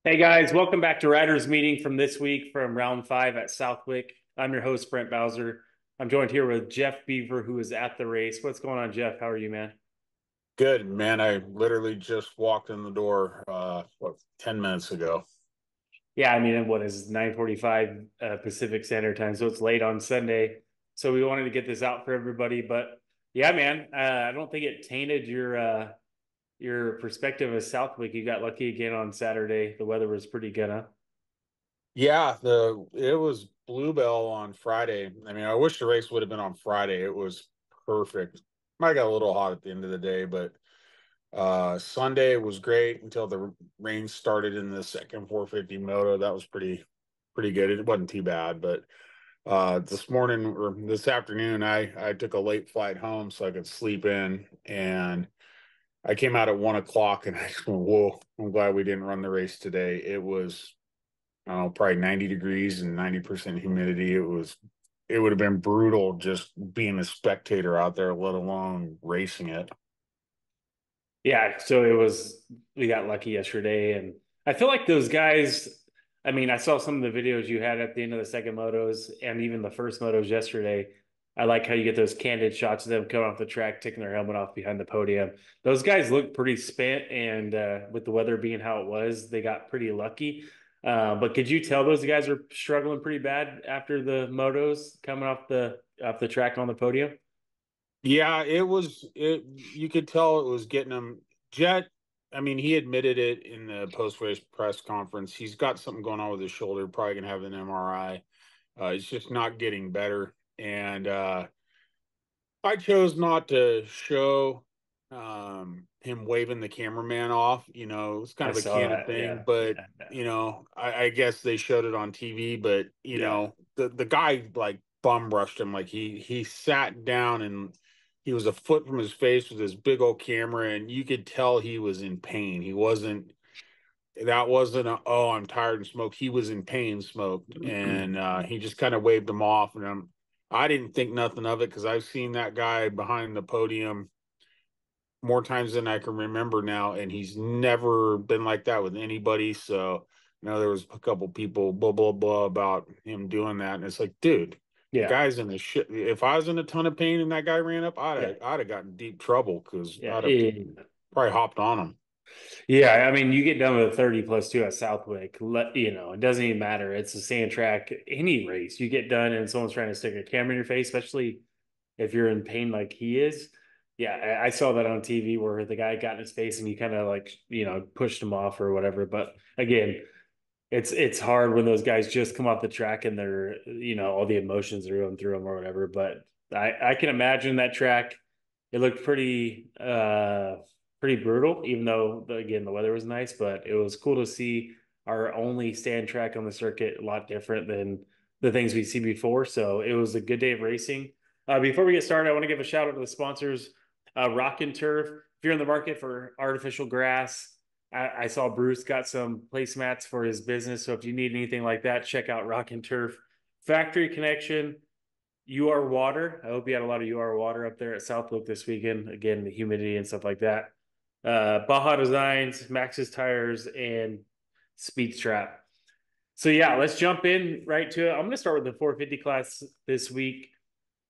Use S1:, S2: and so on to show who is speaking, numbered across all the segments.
S1: Hey guys, welcome back to Riders Meeting from this week from round five at Southwick. I'm your host, Brent Bowser. I'm joined here with Jeff Beaver, who is at the race. What's going on, Jeff? How are you, man?
S2: Good, man. I literally just walked in the door, 10 minutes ago.
S1: Yeah, I mean, what is 9:45 Pacific Standard Time, so it's late on Sunday. So we wanted to get this out for everybody, but yeah, man, I don't think it tainted your perspective of Southwick. You got lucky again on Saturday. The weather was pretty good, huh?
S2: Yeah, it was Bluebell on Friday. I mean, I wish the race would have been on Friday. It was perfect. Might got a little hot at the end of the day, but Sunday was great until the rain started in the second 450 moto. That was pretty good. It wasn't too bad, but this morning or this afternoon, I took a late flight home so I could sleep in, and I came out at 1 o'clock and I just went, whoa, I'm glad we didn't run the race today. It was, I don't know, probably 90 degrees and 90% humidity. It would have been brutal just being a spectator out there, let alone racing it.
S1: Yeah, so we got lucky yesterday, and I feel like those guys. I mean, I saw some of the videos you had at the end of the second motos and even the first motos yesterday. I like how you get those candid shots of them coming off the track, taking their helmet off behind the podium. Those guys look pretty spent, and with the weather being how it was, they got pretty lucky. But could you tell those guys are struggling pretty bad after the motos coming off the track on the podium?
S2: Yeah, you could tell it was getting him. Jett, I mean, he admitted it in the post-race press conference. He's got something going on with his shoulder, probably gonna have an MRI. It's just not getting better. And I chose not to show him waving the cameraman off. It's kind
S1: I
S2: of a
S1: saw
S2: candid
S1: that.
S2: thing,
S1: Yeah,
S2: but
S1: yeah,
S2: I guess they showed it on TV. But
S1: yeah.
S2: the guy like bum rushed him, like he sat down and he was a foot from his face with this big old camera, and you could tell he was in pain. He wasn't. That wasn't a, oh, I'm tired and smoke. He was in pain, smoked, and he just kind of waved him off. And I didn't think nothing of it because I've seen that guy behind the podium more times than I can remember now, and he's never been like that with anybody. So, there was a couple people blah blah blah about him doing that, and it's like, dude, the
S1: Yeah,
S2: guy's in the shit. If I was in a ton of pain and that guy ran up,
S1: yeah,
S2: I'd have gotten deep trouble because
S1: yeah.
S2: I'd have probably hopped on him.
S1: Yeah, I mean, you get done with a 30 plus two at Southwick, it doesn't even matter. It's a sand track, any race. You get done and someone's trying to stick a camera in your face, especially if you're in pain like he is. Yeah, I saw that on TV where the guy got in his face and he kind of like, pushed him off or whatever. But again, it's hard when those guys just come off the track and they're, all the emotions are going through them or whatever. But I can imagine that track. It looked pretty brutal, even though again the weather was nice, but it was cool to see our only sand track on the circuit a lot different than the things we see before. So it was a good day of racing. Before we get started, I want to give a shout out to the sponsors, Rock and Turf. If you're in the market for artificial grass, I saw Bruce got some placemats for his business. So if you need anything like that, check out Rock and Turf. Factory Connection, UR Water. I hope you had a lot of UR Water up there at Southwick this weekend. Again, the humidity and stuff like that. Baja Designs, Max's Tires, and Speed Strap. So yeah, let's jump in right to it. I'm going to start with the 450 class this week.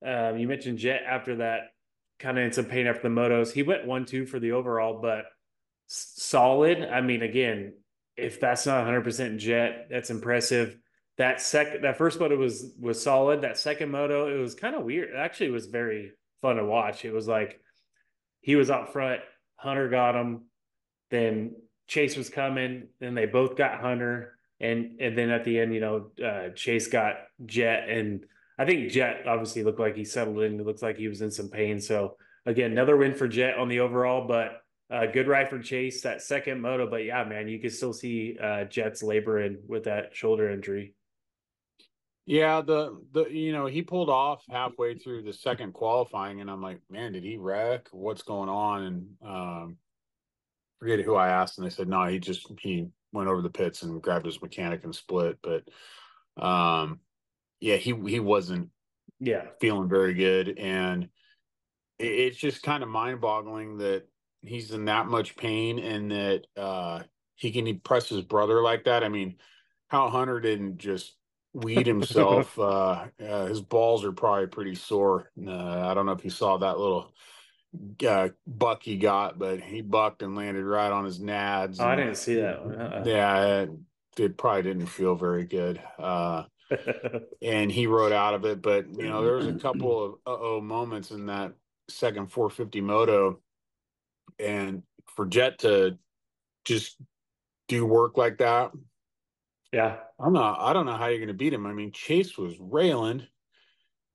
S1: You mentioned Jett after that, kind of in some pain after the motos. He went 1-2 for the overall, but solid. I mean, again, if that's not 100% Jett, that's impressive. That first moto was solid. That second moto, it was kind of weird. Actually, it was very fun to watch. It was like he was out front, Hunter got him, then Chase was coming, then they both got Hunter, and then at the end, Chase got Jett, and I think Jett obviously looked like he settled in. It looks like he was in some pain. So again, another win for Jett on the overall, but good ride for Chase that second moto. But yeah, man, you can still see Jett's laboring with that shoulder injury.
S2: Yeah, he pulled off halfway through the second qualifying, and I'm like, man, did he wreck? What's going on? And forget who I asked, and they said no, he went over the pits and grabbed his mechanic and split. But yeah, he wasn't
S1: Yeah,
S2: feeling very good, and it's just kind of mind boggling that he's in that much pain and that he can press his brother like that. I mean, how Hunter didn't just weed himself. His balls are probably pretty sore. I don't know if you saw that little buck he got, but he bucked and landed right on his nads,
S1: Oh, I
S2: and
S1: didn't see that one.
S2: yeah, it probably didn't feel very good. And he rode out of it, but there was a couple of uh-oh moments in that second 450 moto, and for Jett to just do work like that,
S1: Yeah.
S2: I don't know how you're going to beat him. I mean, Chase was railing.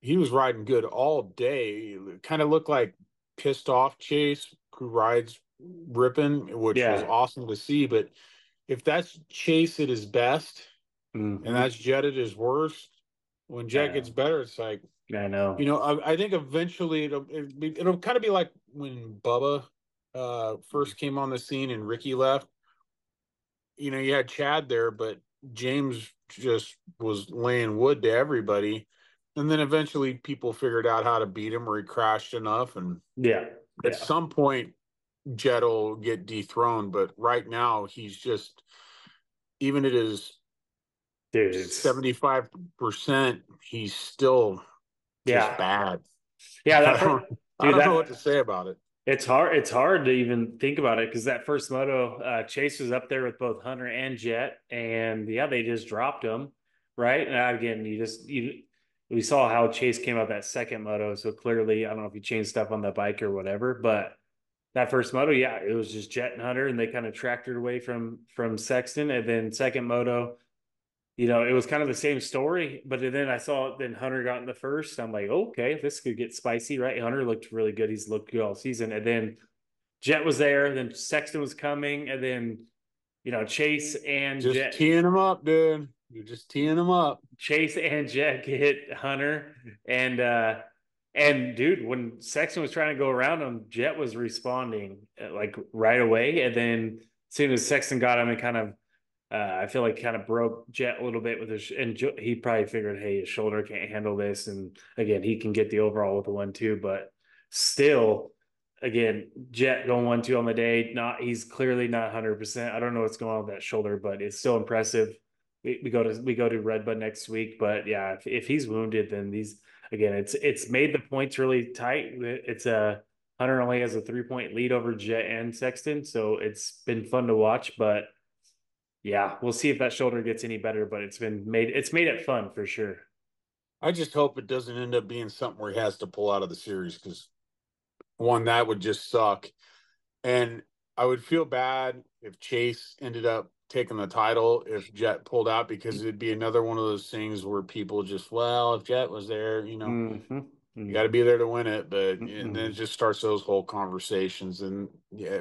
S2: He was riding good all day. It kind of looked like pissed off Chase who rides ripping, which was
S1: Yeah.
S2: awesome to see. But if that's Chase at his best and
S1: Hmm.
S2: that's Jett at his worst, when
S1: I
S2: Jett gets
S1: know.
S2: better, it's like,
S1: I know.
S2: I think eventually it'll kind of be like when Bubba first came on the scene and Ricky left. You had Chad there, but James just was laying wood to everybody. And then eventually people figured out how to beat him, or he crashed enough. And
S1: Yeah.
S2: at
S1: Yeah.
S2: some point, Jett will get dethroned. But right now, he's just, even at his
S1: Dude, it's
S2: 75%, he's still just
S1: yeah.
S2: bad.
S1: Yeah,
S2: I
S1: that first
S2: don't, I
S1: dude,
S2: don't know what
S1: that
S2: to say about it.
S1: it's hard to even think about it because that first moto, Chase was up there with both Hunter and Jett, and yeah, they just dropped him, right? And again, we saw how Chase came out that second moto, so clearly, I don't know if he changed stuff on the bike or whatever, but that first moto, yeah, it was just Jett and Hunter, and they kind of tractored away from Sexton, and then second moto, it was kind of the same story, but then I saw then Hunter got in the first. I'm like, okay, this could get spicy, right? Hunter looked really good. He's looked good all season. And then Jett was there, then Sexton was coming, and then Chase and
S2: Just
S1: Jett
S2: teeing him up, dude. You're just teeing him up.
S1: Chase and Jett hit Hunter. And dude, when Sexton was trying to go around him, Jett was responding like right away. And then as soon as Sexton got him and kind of I feel like kind of broke Jett a little bit with his, and he probably figured, hey, his shoulder can't handle this, and again, he can get the overall with the 1-2, but still, again, Jett going 1-2 on the day, he's clearly not 100%. I don't know what's going on with that shoulder, but it's still impressive. We go to RedBud next week, but yeah, if he's wounded, then it's made the points really tight. It's a Hunter only has a 3-point lead over Jett and Sexton, so it's been fun to watch, but yeah, we'll see if that shoulder gets any better, but it's made it fun for sure.
S2: I just hope it doesn't end up being something where he has to pull out of the series, because one, that would just suck. And I would feel bad if Chase ended up taking the title if Jett pulled out, because it'd be another one of those things where people just, well, if Jett was there,
S1: Mm-hmm.
S2: you got to
S1: Mm-hmm.
S2: be there to win it. But and then it
S1: Mm-hmm.
S2: just starts those whole conversations. And yeah,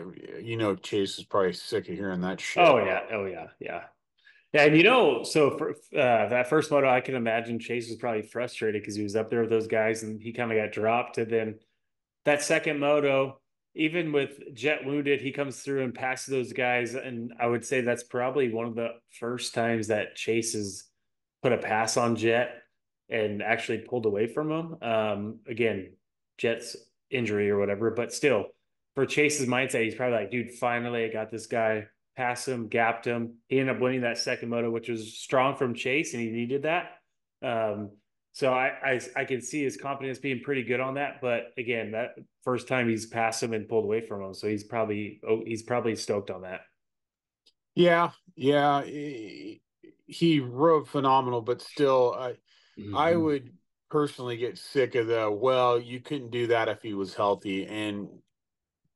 S2: Chase is probably sick of hearing that
S1: Oh
S2: shit.
S1: yeah. Oh yeah. Yeah. Yeah, and so for that first moto, I can imagine Chase was probably frustrated because he was up there with those guys and he kind of got dropped. And then that second moto, even with Jett wounded, he comes through and passes those guys. And I would say that's probably one of the first times that Chase has put a pass on Jett and actually pulled away from him. Again, Jett's injury or whatever, but still, for Chase's mindset, he's probably like, dude, finally I got this guy. Pass him, gapped him. He ended up winning that second moto, which was strong from Chase, and he needed that. Um, so I can see his confidence being pretty good on that. But again, that first time he's passed him and pulled away from him, so he's probably stoked on that.
S2: Yeah, yeah. He rode phenomenal, but still, I
S1: Mm-hmm.
S2: would personally get sick of the, well, you couldn't do that if he was healthy. And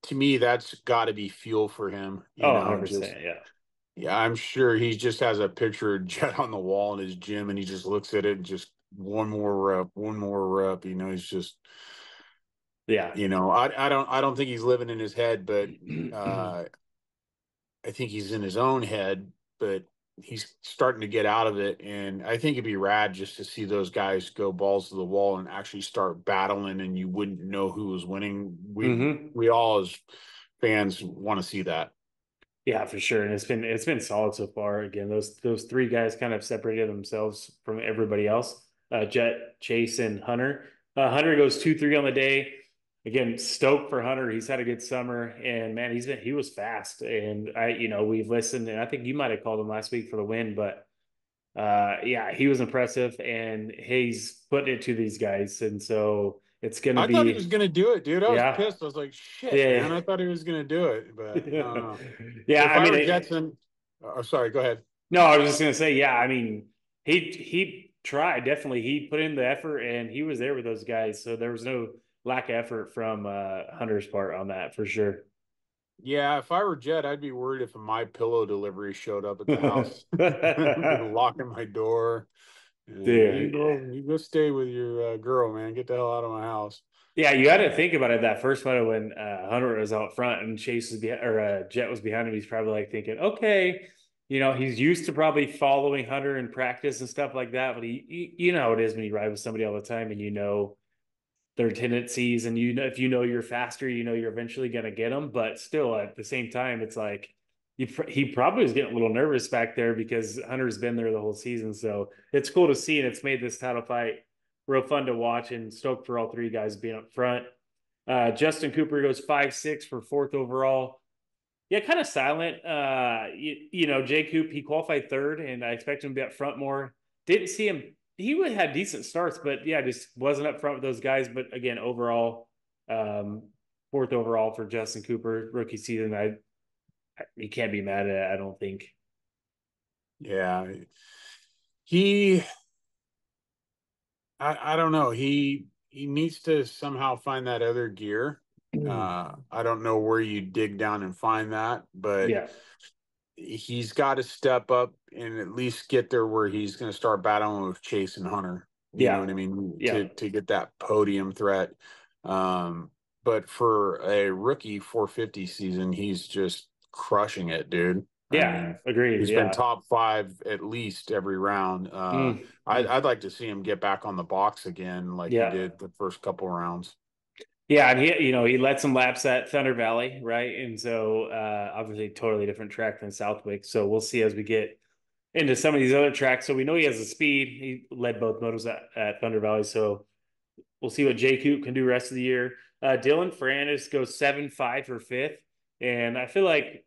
S2: to me, that's got to be fuel for him,
S1: Oh,
S2: just,
S1: 100%. Yeah.
S2: yeah, I'm sure he just has a picture of Jett on the wall in his gym, and he just looks at it and just one more rep, one more rep. He's just,
S1: Yeah.
S2: I don't think he's living in his head, but uh, I think he's in his own head, but he's starting to get out of it. And I think it'd be rad just to see those guys go balls to the wall and actually start battling, and you wouldn't know who was winning. We
S1: Hmm.
S2: we all as fans want to see that.
S1: Yeah, for sure. And it's been solid so far. Again, those three guys kind of separated themselves from everybody else. Jett, Chase, and Hunter. Hunter goes 2-3 on the day. again, stoked for Hunter. He's had a good summer, and man, he was fast. And we've listened, and I think you might have called him last week for the win, but yeah, he was impressive, and he's putting it to these guys, and so it's going to
S2: I thought he was
S1: be,
S2: going to do it, dude. I was
S1: yeah,
S2: pissed. I was like, shit, man.
S1: yeah,
S2: I thought he was going to do it, but I don't know.
S1: yeah.
S2: If
S1: I
S2: I
S1: mean,
S2: were Jetson, oh, sorry, go ahead.
S1: no, I was just going to say, yeah. I mean, he tried definitely. He put in the effort, and he was there with those guys, so there was no lack of effort from Hunter's part on that for sure.
S2: Yeah, if I were Jet, I'd be worried if a My Pillow delivery showed up at the house. I'd be
S1: Dude,
S2: locking my door. And you go stay with your girl, man. Get the hell out of my house.
S1: yeah, you got to
S2: Uh,
S1: think about it. That first one when Hunter was out front and Chase was behind, or Jett was behind him, he's probably like thinking, okay, he's used to probably following Hunter in practice and stuff like that. But you know how it is when you ride with somebody all the time, and their tendencies, and if you're faster, you're eventually going to get them. But still, at the same time, it's like he probably was getting a little nervous back there because Hunter's been there the whole season. So it's cool to see, and it's made this title fight real fun to watch, and stoked for all three guys being up front. Justin Cooper goes 5'6" for fourth overall. Yeah, kind of silent. Jay Coop, he qualified third, and I expect him to be up front more. Didn't see him. He would had decent starts, but yeah, just wasn't up front with those guys. But again, overall, fourth overall for Justin Cooper rookie season. You can't be mad at it, I don't think.
S2: yeah, he, I don't know. He needs to somehow find that other gear. I don't know where you dig down and find that, but
S1: Yeah,
S2: he's got to step up and at least get there where he's going to start battling with Chase and Hunter. You know
S1: yeah,
S2: what I mean?
S1: yeah,
S2: To get that podium threat. But for a rookie 450 season, he's just crushing it, dude. I
S1: yeah.
S2: mean,
S1: Agreed.
S2: he's been
S1: Yeah.
S2: top five at least every round.
S1: Mm,
S2: I'd like to see him get back on the box again, like he
S1: yeah.
S2: did the first couple rounds.
S1: Yeah, and he led some laps at Thunder Valley, right? And so obviously totally different track than Southwick. So we'll see as we get into some of these other tracks. So we know he has the speed. He led both motos at Thunder Valley. So we'll see what J Coop can do rest of the year. Dylan Ferrandis goes 7.5 for fifth. And I feel like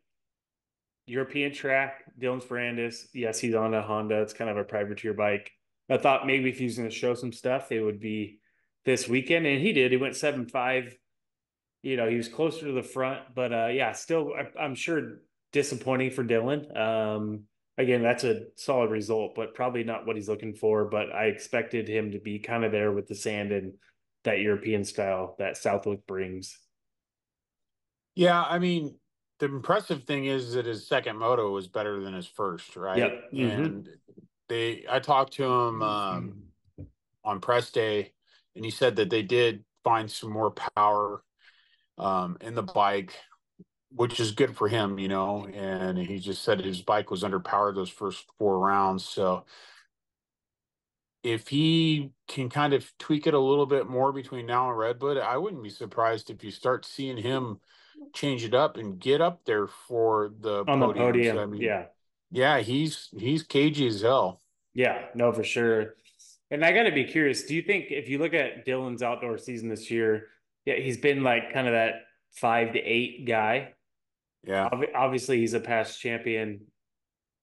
S1: European track, Dylan Ferrandis, yes, he's on a Honda. It's kind of a privateer bike. I thought maybe if he was going to show some stuff, it would be this weekend. And he did. He went 7.5. He was closer to the front, but yeah, still, I'm sure disappointing for Dylan. Again, that's a solid result, but probably not what he's looking for. But I expected him to be kind of there with the sand and that European style that Southwick brings.
S2: Yeah, I mean, the impressive thing is that his second moto was better than his first, right?
S1: Yep.
S2: And I talked to him on press day, and he said that they did find some more power in the bike, which is good for him, you know. And he just said his bike was underpowered those first four rounds. So if he can kind of tweak it a little bit more between now and RedBud, I wouldn't be surprised if you start seeing him change it up and get up there for the
S1: On the
S2: podiums. I
S1: podium.
S2: mean,
S1: Yeah.
S2: yeah, he's cagey as hell.
S1: Yeah. No, for sure. And I got to be curious. Do you think if you look at Dylan's outdoor season this year, yeah, he's been like kind of that 5 to 8 guy.
S2: Yeah.
S1: Obviously, he's a past champion.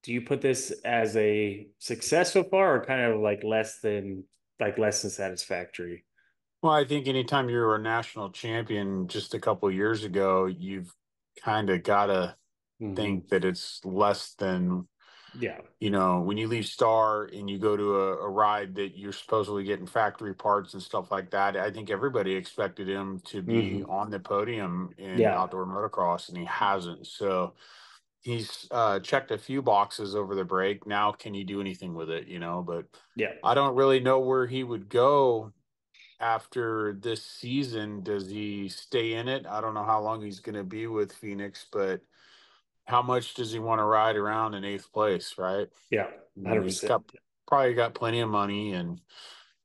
S1: Do you put this as a success so far, or kind of less than satisfactory?
S2: Well, I think anytime you're a national champion just a couple of years ago, you've kind of got to
S1: Hmm.
S2: think that it's less than,
S1: Yeah.
S2: you know, when you leave Star and you go to a ride that you're supposedly getting factory parts and stuff like that. I think everybody expected him to be
S1: Hmm.
S2: on the podium in
S1: Yeah.
S2: outdoor motocross, and he hasn't. So he's checked a few boxes over the break. Now, can he do anything with it? You know, but
S1: Yeah.
S2: I don't really know where he would go after this season. Does he stay in it? I don't know how long he's going to be with Phoenix, but how much does he want to ride around in eighth place, right?
S1: Yeah.
S2: I mean, he's
S1: 100%.
S2: got probably got plenty of money, and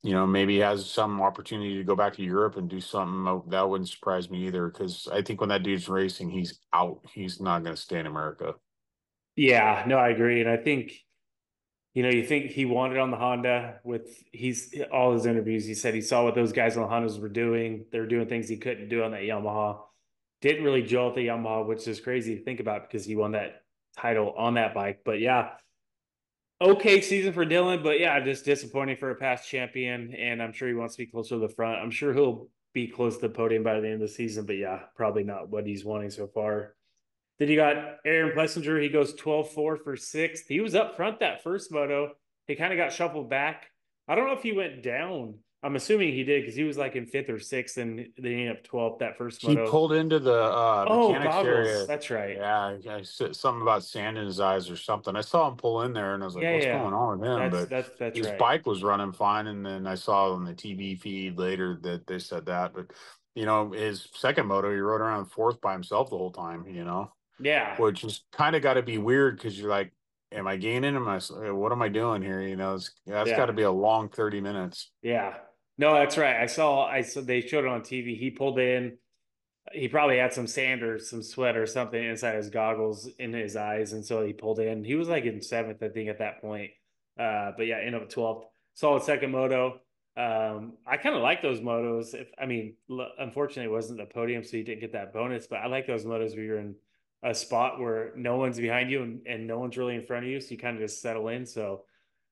S2: you know, maybe he has some opportunity to go back to Europe and do something. That wouldn't surprise me either, because I think when that dude's racing, he's out. He's not going to stay in America.
S1: Yeah. No, I agree, and I think You think he wanted on the Honda with he's all his interviews. He said he saw what those guys on the Hondas were doing. They were doing things he couldn't do on that Yamaha. Didn't really gel at the Yamaha, which is crazy to think about because he won that title on that bike. But yeah, okay season for Dylan. But yeah, just disappointing for a past champion. And I'm sure he wants to be closer to the front. I'm sure he'll be close to the podium by the end of the season. But yeah, probably not what he's wanting so far. Then you got Aaron Plessinger. He goes 12-4 for sixth. He was up front that first moto. He kind of got shuffled back. I don't know if he went down. I'm assuming he did because he was like in fifth or sixth and then he ended up 12th that first
S2: He
S1: moto.
S2: pulled into the
S1: Oh,
S2: mechanics
S1: goggles.
S2: area.
S1: That's right.
S2: Yeah, I said something about sand in his eyes or something. I saw him pull in there, and I was like,
S1: Yeah,
S2: "What's
S1: yeah.
S2: going on with him?"
S1: That's
S2: But
S1: that's that's
S2: his
S1: right.
S2: bike was running fine, and then I saw on the TV feed later that they said that. But his second moto, he rode around fourth by himself the whole time.
S1: Yeah.
S2: Which is kind of got to be weird because you're like, "Am I gaining? What am I doing here?" That's got
S1: Yeah.
S2: to be a long 30 minutes.
S1: Yeah. No, that's right. I saw they showed it on TV. He pulled in. He probably had some sand or some sweat or something inside his goggles in his eyes, and so he pulled in. He was like in seventh, I think, at that point. But yeah, ended up 12th. Solid second moto. I kind of like those motos. If I mean, unfortunately, it wasn't the podium, so you didn't get that bonus. But I like those motos where you're in a spot where no one's behind you and no one's really in front of you, so you kind of just settle in. So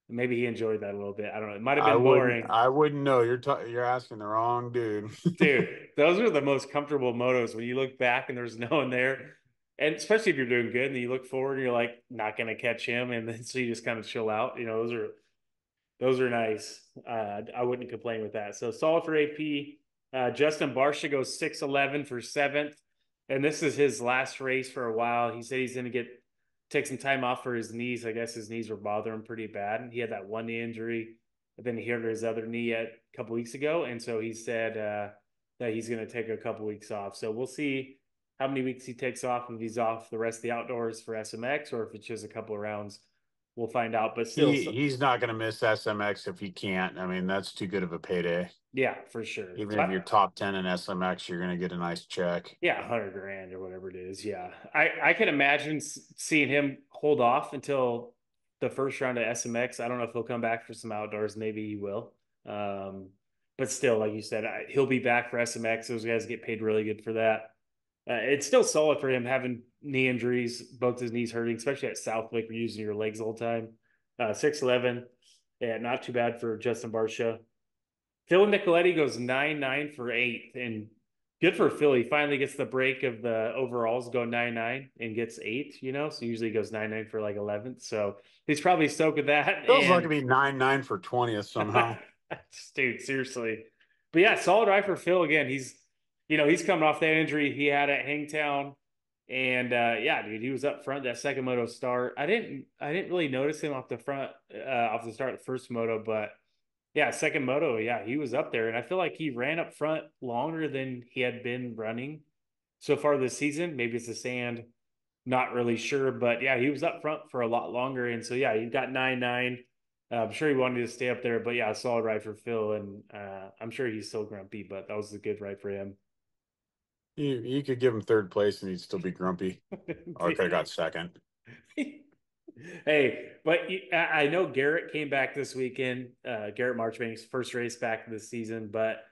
S1: maybe he enjoyed that a little bit. I don't know. It might have
S2: I
S1: been
S2: wouldn't.
S1: boring.
S2: I wouldn't know. You're asking the wrong dude.
S1: Dude, those are the most comfortable motos when you look back and there's no one there. And especially if you're doing good and you look forward and you're like not gonna catch him and then so you just kind of chill out. Those are nice. I wouldn't complain with that. So solid for AP. Justin Barsha goes 6'11 for seventh. And this is his last race for a while. He said he's gonna take some time off for his knees. I guess his knees were bothering him pretty bad. He had that one knee injury, but then he hurt his other knee a couple weeks ago. And so he said that he's gonna take a couple weeks off. So we'll see how many weeks he takes off, if he's off the rest of the outdoors for SMX or if it's just a couple of rounds. We'll find out. But still,
S2: He's not going to miss SMX if he can't. I mean, that's too good of a payday.
S1: yeah, for sure.
S2: Even if you're
S1: But
S2: top 10 in SMX, you're going to get a nice check.
S1: yeah, 100 grand or whatever it is. Yeah, I can imagine seeing him hold off until the first round of SMX. I don't know if he'll come back for some outdoors. Maybe he will. Um, but still, like you said, he'll be back for SMX. Those guys get paid really good for that. It's still solid for him having knee injuries, both his knees hurting, especially at Southwick. You're using your legs the whole time. 6'11. Yeah, not too bad for Justin Barsha. Phil Nicoletti goes 9-9 for eighth, and good for Phil. He finally gets the break of the overalls, go 9-9 and gets eighth. So usually he goes 9-9 for like 11th. So he's probably stoked with that.
S2: Feels like it'd
S1: And
S2: be 9-9 for 20th somehow.
S1: dude, seriously. But yeah, solid ride for Phil again. He's coming off that injury he had at Hangtown. And yeah, dude, he was up front that second moto start. I didn't really notice him off the front, off the start of the first moto, but yeah, second moto, yeah, he was up there, and I feel like he ran up front longer than he had been running so far this season. Maybe it's the sand, not really sure, but yeah, he was up front for a lot longer, and so yeah, he got 9-9. I'm sure he wanted to stay up there, but yeah, solid ride for Phil, and I'm sure he's still grumpy, but that was a good ride for him.
S2: You could give him third place and he'd still be grumpy. Or could have got second.
S1: Hey, but I know Garrett came back this weekend. Garrett Marchbank's first race back this season, but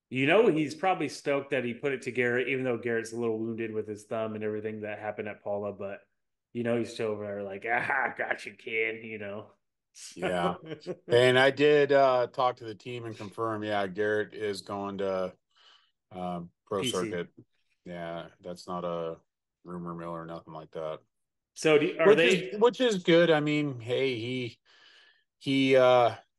S1: he's probably stoked that he put it to Garrett, even though Garrett's a little wounded with his thumb and everything that happened at Paula. But he's still over there like, got you, kid.
S2: Yeah.
S1: So,
S2: And I did talk to the team and confirm, yeah, Garrett is going to pro
S1: PC.
S2: circuit. Yeah, that's not a rumor mill or nothing like that.
S1: So are they?
S2: Which is good. I mean, hey, he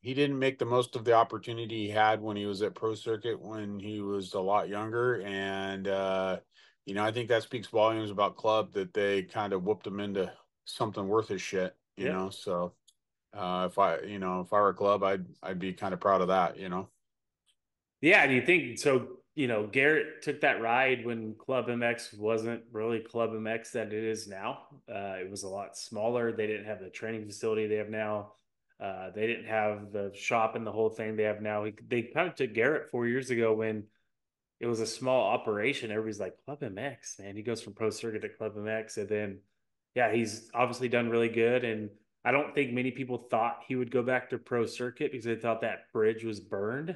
S2: didn't make the most of the opportunity he had when he was at pro circuit when he was a lot younger. And I think that speaks volumes about club that they kind of whooped him into something worth his shit.
S1: Yep.
S2: So if I were a club, I'd be kind of proud of that.
S1: Yeah. Do you think so? Garrett took that ride when Club MX wasn't really Club MX that it is now. It was a lot smaller. They didn't have the training facility they have now. They didn't have the shop and the whole thing they have now. They kind of took Garrett 4 years ago when it was a small operation. Everybody's like, Club MX, man. He goes from Pro Circuit to Club MX. And then, yeah, he's obviously done really good. And I don't think many people thought he would go back to pro circuit because they thought that bridge was burned.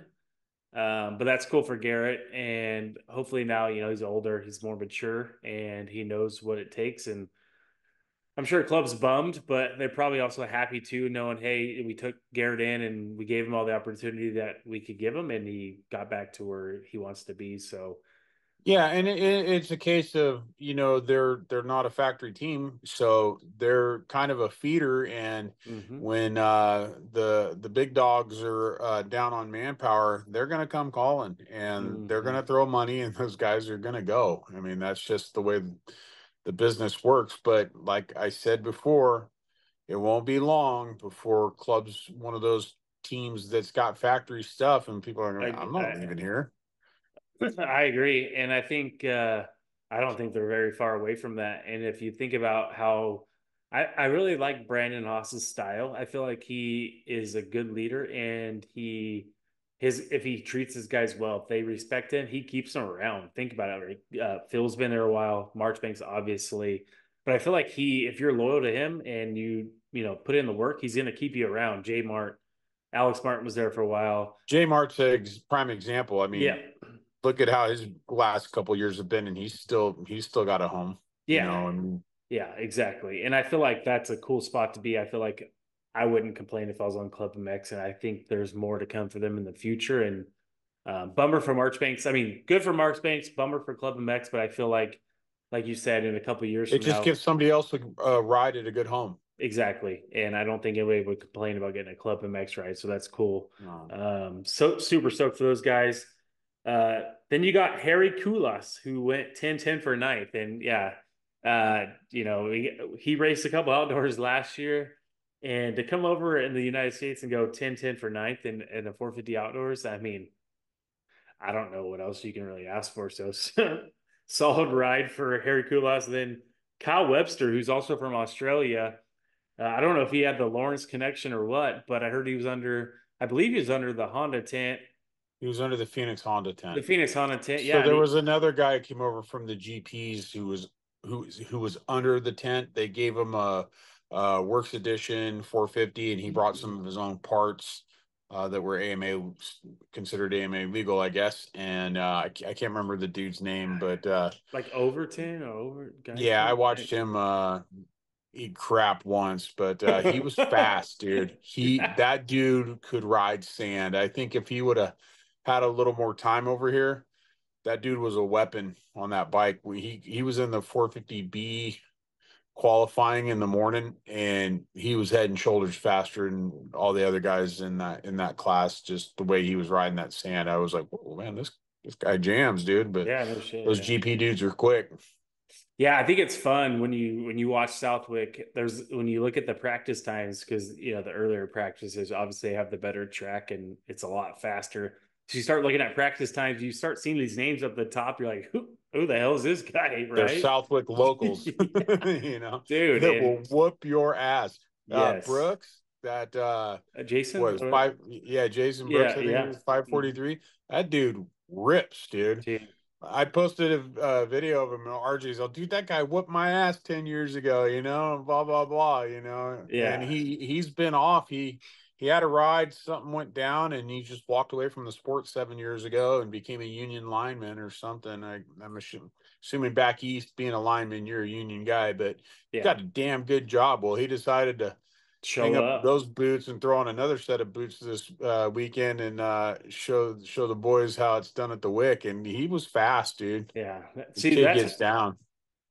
S1: But that's cool for Garrett, and hopefully now he's older, he's more mature, and he knows what it takes. And I'm sure club's bummed, but they're probably also happy too, knowing, hey, we took Garrett in and we gave him all the opportunity that we could give him, and he got back to where he wants to be. So,
S2: Yeah, and it's a case of, they're not a factory team, so they're kind of a feeder. And
S1: mhm,
S2: when the big dogs are down on manpower, they're going to come calling, and they're going
S1: mhm.
S2: to throw money, and those guys are going to go. I mean, that's just the way the business works. But like I said before, it won't be long before clubs, one of those teams that's got factory stuff, and people are going,
S1: I,
S2: I'm not leaving here.
S1: I agree, and I think I don't think they're very far away from that. And if you think about how I really like Brandon Haas's style, I feel like he is a good leader, and his if he treats his guys well, if they respect him, he keeps them around. Think about it. Right? Phil's been there a while, Marchbanks obviously, but I feel like if you're loyal to him and put in the work, he's going to keep you around. J Mart, Alex Martin was there for a while.
S2: J Mart's a prime example. I
S1: Yeah,
S2: mean, look at how his last couple years have been, and he's still got a home.
S1: yeah.
S2: I mean,
S1: Yeah, exactly. And I feel like that's a cool spot to be. I feel like I wouldn't complain if I was on Club MX, and I think there's more to come for them in the future. And bummer for Marchbanks. I mean, good for Marchbanks, bummer for Club MX, but I feel like you said, in a couple of years
S2: it
S1: from
S2: just
S1: now,
S2: gives somebody else a ride at a good home.
S1: exactly. And I don't think anybody would complain about getting a Club MX ride, so that's cool.
S2: No.
S1: So super stoked for those guys. Then you got Harry Kulas, who went 10-10 for ninth. And yeah, he raced a couple outdoors last year. And to come over in the United States and go 10-10 for ninth in the 450 outdoors, I mean, I don't know what else you can really ask for. So solid ride for Harry Kulas. Then Kyle Webster, who's also from Australia. I don't know if he had the Lawrence connection or what, but I believe he was under the Honda tent,
S2: He was under the Phoenix Honda
S1: the
S2: tent.
S1: Phoenix Honda tent.
S2: So
S1: Yeah. And
S2: there was another guy who came over from the GPs who was under the tent. They gave him a Works Edition 450, and he brought some of his own parts that were AMA considered AMA legal, I guess. And I can't remember the dude's name, but
S1: like Overton or over
S2: yeah, I
S1: Guyton.
S2: watched him eat crap once, but he was fast, dude. That dude could ride sand. I think if he would have had a little more time over here, that dude was a weapon on that bike. He was in the 450B qualifying in the morning, and he was head and shoulders faster than all the other guys in that class. Just the way he was riding that sand, I was like, "Whoa, man, this guy jams, dude." But
S1: Yeah, no shit.
S2: those
S1: Yeah.
S2: GP dudes are quick.
S1: Yeah, I think it's fun when you watch Southwick. When you look at the practice times, because the earlier practices obviously have the better track and it's a lot faster. So you start looking at practice times, you start seeing these names up the top. You're like, who the hell is this guy,
S2: They're
S1: right?
S2: Southwick locals,
S1: Yeah. Dude,
S2: that will
S1: and
S2: whoop your ass.
S1: yes,
S2: Brooks, that
S1: Jason,
S2: was five. Yeah, Jason Brooks,
S1: yeah,
S2: I think it
S1: yeah.
S2: was 543. That dude rips, dude.
S1: Dude,
S2: I posted a video of him on RJ's. Oh, dude, that guy whooped my ass 10 years ago, and blah blah blah, and
S1: yeah,
S2: he's been off. He had a ride, something went down, and he just walked away from the sport 7 years ago and became a union lineman or something. I'm assuming back east, being a lineman, you're a union guy, but
S1: yeah.
S2: got a damn good job. Well, he decided to hang
S1: Show
S2: up
S1: up.
S2: those boots and throw on another set of boots this weekend, and show the boys how it's done at the Wick. And he was fast, dude.
S1: Yeah.
S2: The
S1: See,
S2: kid
S1: that's
S2: gets down.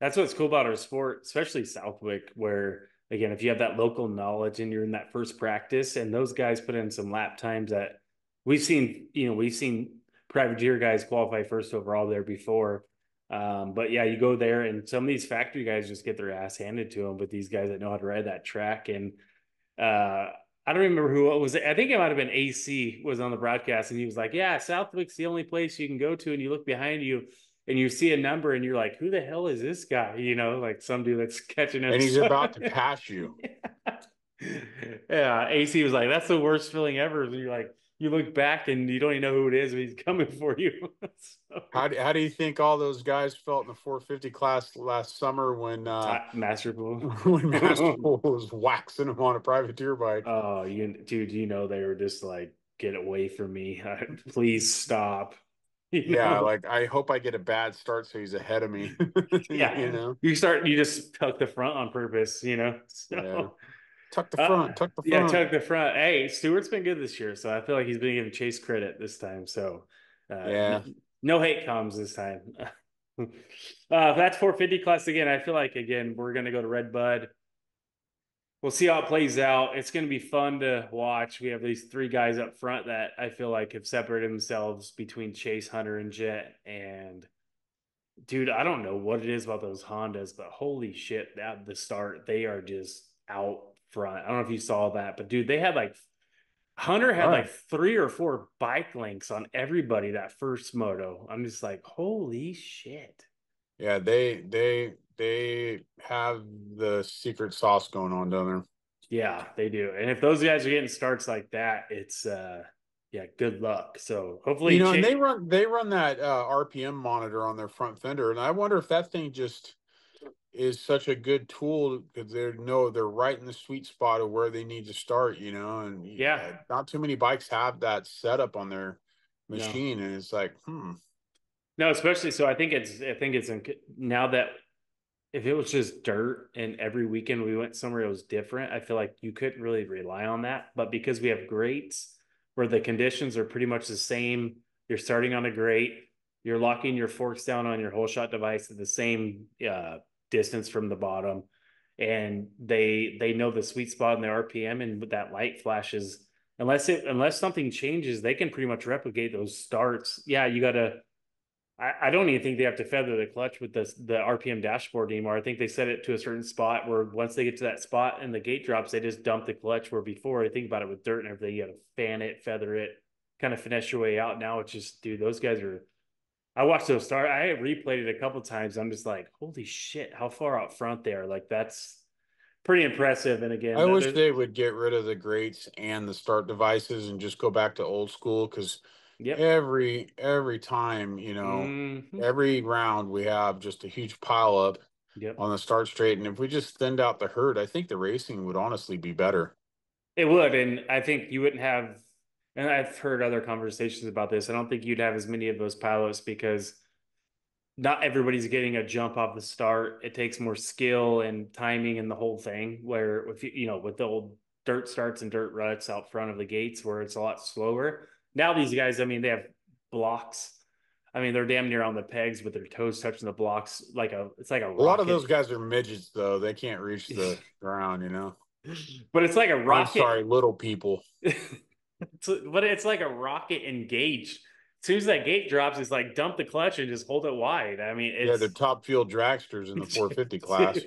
S1: That's what's cool about our sport, especially Southwick, where again, if you have that local knowledge and you're in that first practice, and those guys put in some lap times that we've seen privateer guys qualify first overall there before. But yeah, you go there and some of these factory guys just get their ass handed to them, but these guys that know how to ride that track. And I don't remember who it was. I think it might have been AC was on the broadcast, and he was like, "Yeah, Southwick's the only place you can go to." And you look behind you, and you see a number, and you're like, "Who the hell is this guy?" Like some dude that's catching up.
S2: And he's about to pass you.
S1: Yeah, AC was like, "That's the worst feeling ever." And you're like, you look back and you don't even know who it is, but he's coming for you. So,
S2: How do you think all those guys felt in the 450 class last summer when
S1: masterful.
S2: when Masterful was waxing him on a privateer bike?
S1: Oh, dude, they were just like, get away from me. Please stop. You
S2: Yeah,
S1: know?
S2: like I hope I get a bad start so he's ahead of me.
S1: Yeah.
S2: You know?
S1: You just tuck the front on purpose, you know?
S2: Yeah.
S1: So,
S2: Tuck the front, tuck the
S1: yeah,
S2: front.
S1: tuck the front. Hey, Stewart's been good this year, so I feel like he's been giving Chase credit this time. So,
S2: Yeah.
S1: no hate comms this time. That's 450 class again. I feel like again we're gonna go to RedBud. We'll see how it plays out. It's going to be fun to watch. We have these three guys up front that I feel like have separated themselves between Chase, Hunter, and Jett. And dude, I don't know what it is about those Hondas, but holy shit, at the start, they are just out front. I don't know if you saw that, but dude, they had like Hunter had
S2: Right.
S1: like 3 or 4 bike links on everybody that first moto. I'm just like, holy shit.
S2: Yeah, they have the secret sauce going on down there.
S1: Yeah, they do. And if those guys are getting starts like that, it's yeah, good luck. So
S2: You
S1: hopefully
S2: know, and they run that RPM monitor on their front fender, and I wonder if that thing just is such a good tool because they're right in the sweet spot of where they need to start. You know, and
S1: yeah,
S2: not too many bikes have that setup on their
S1: no.
S2: machine, and it's like, hmm,
S1: No, especially so I think it's now that if it was just dirt and every weekend we went somewhere it was different, I feel like you couldn't really rely on that. But because we have grates where the conditions are pretty much the same, you're starting on a grate, you're locking your forks down on your whole shot device at the same distance from the bottom, and they know the sweet spot in the RPM, and with that light flashes, unless something changes, they can pretty much replicate those starts. Yeah, you gotta I don't even think they have to feather the clutch with the RPM dashboard anymore. I think they set it to a certain spot where once they get to that spot and the gate drops, they just dump the clutch. Where before, I think about it with dirt and everything, you got to fan it, feather it, kind of finesse your way out. Now it's just, dude, those guys are. I watched those start. I replayed it a couple times. I'm just like, holy shit, how far out front they are. Like that's pretty impressive. And again,
S2: I wish they would get rid of the grates and the start devices and just go back to old school because
S1: yep,
S2: every time,
S1: hmm
S2: every round we have just a huge pile up
S1: yep.
S2: on the start straight. And if we just thinned out the herd, I think the racing would honestly be better.
S1: It would, and I think you wouldn't have. And I've heard other conversations about this. I don't think you'd have as many of those pilots because not everybody's getting a jump off the start. It takes more skill and timing and the whole thing. Where with with the old dirt starts and dirt ruts out front of the gates, where it's a lot slower. Now these guys, I mean, they have blocks. I mean, they're damn near on the pegs with their toes touching the blocks like it's like a
S2: A lot of those
S1: rocket.
S2: guys are midgets, though. They can't reach the ground.
S1: But it's like a
S2: I'm
S1: rocket.
S2: sorry, little people.
S1: But it's like a rocket engaged. As soon as that gate drops, it's like dump the clutch and just hold it wide. I mean,
S2: Yeah, they're
S1: it's
S2: top fuel dragsters in the 450 class.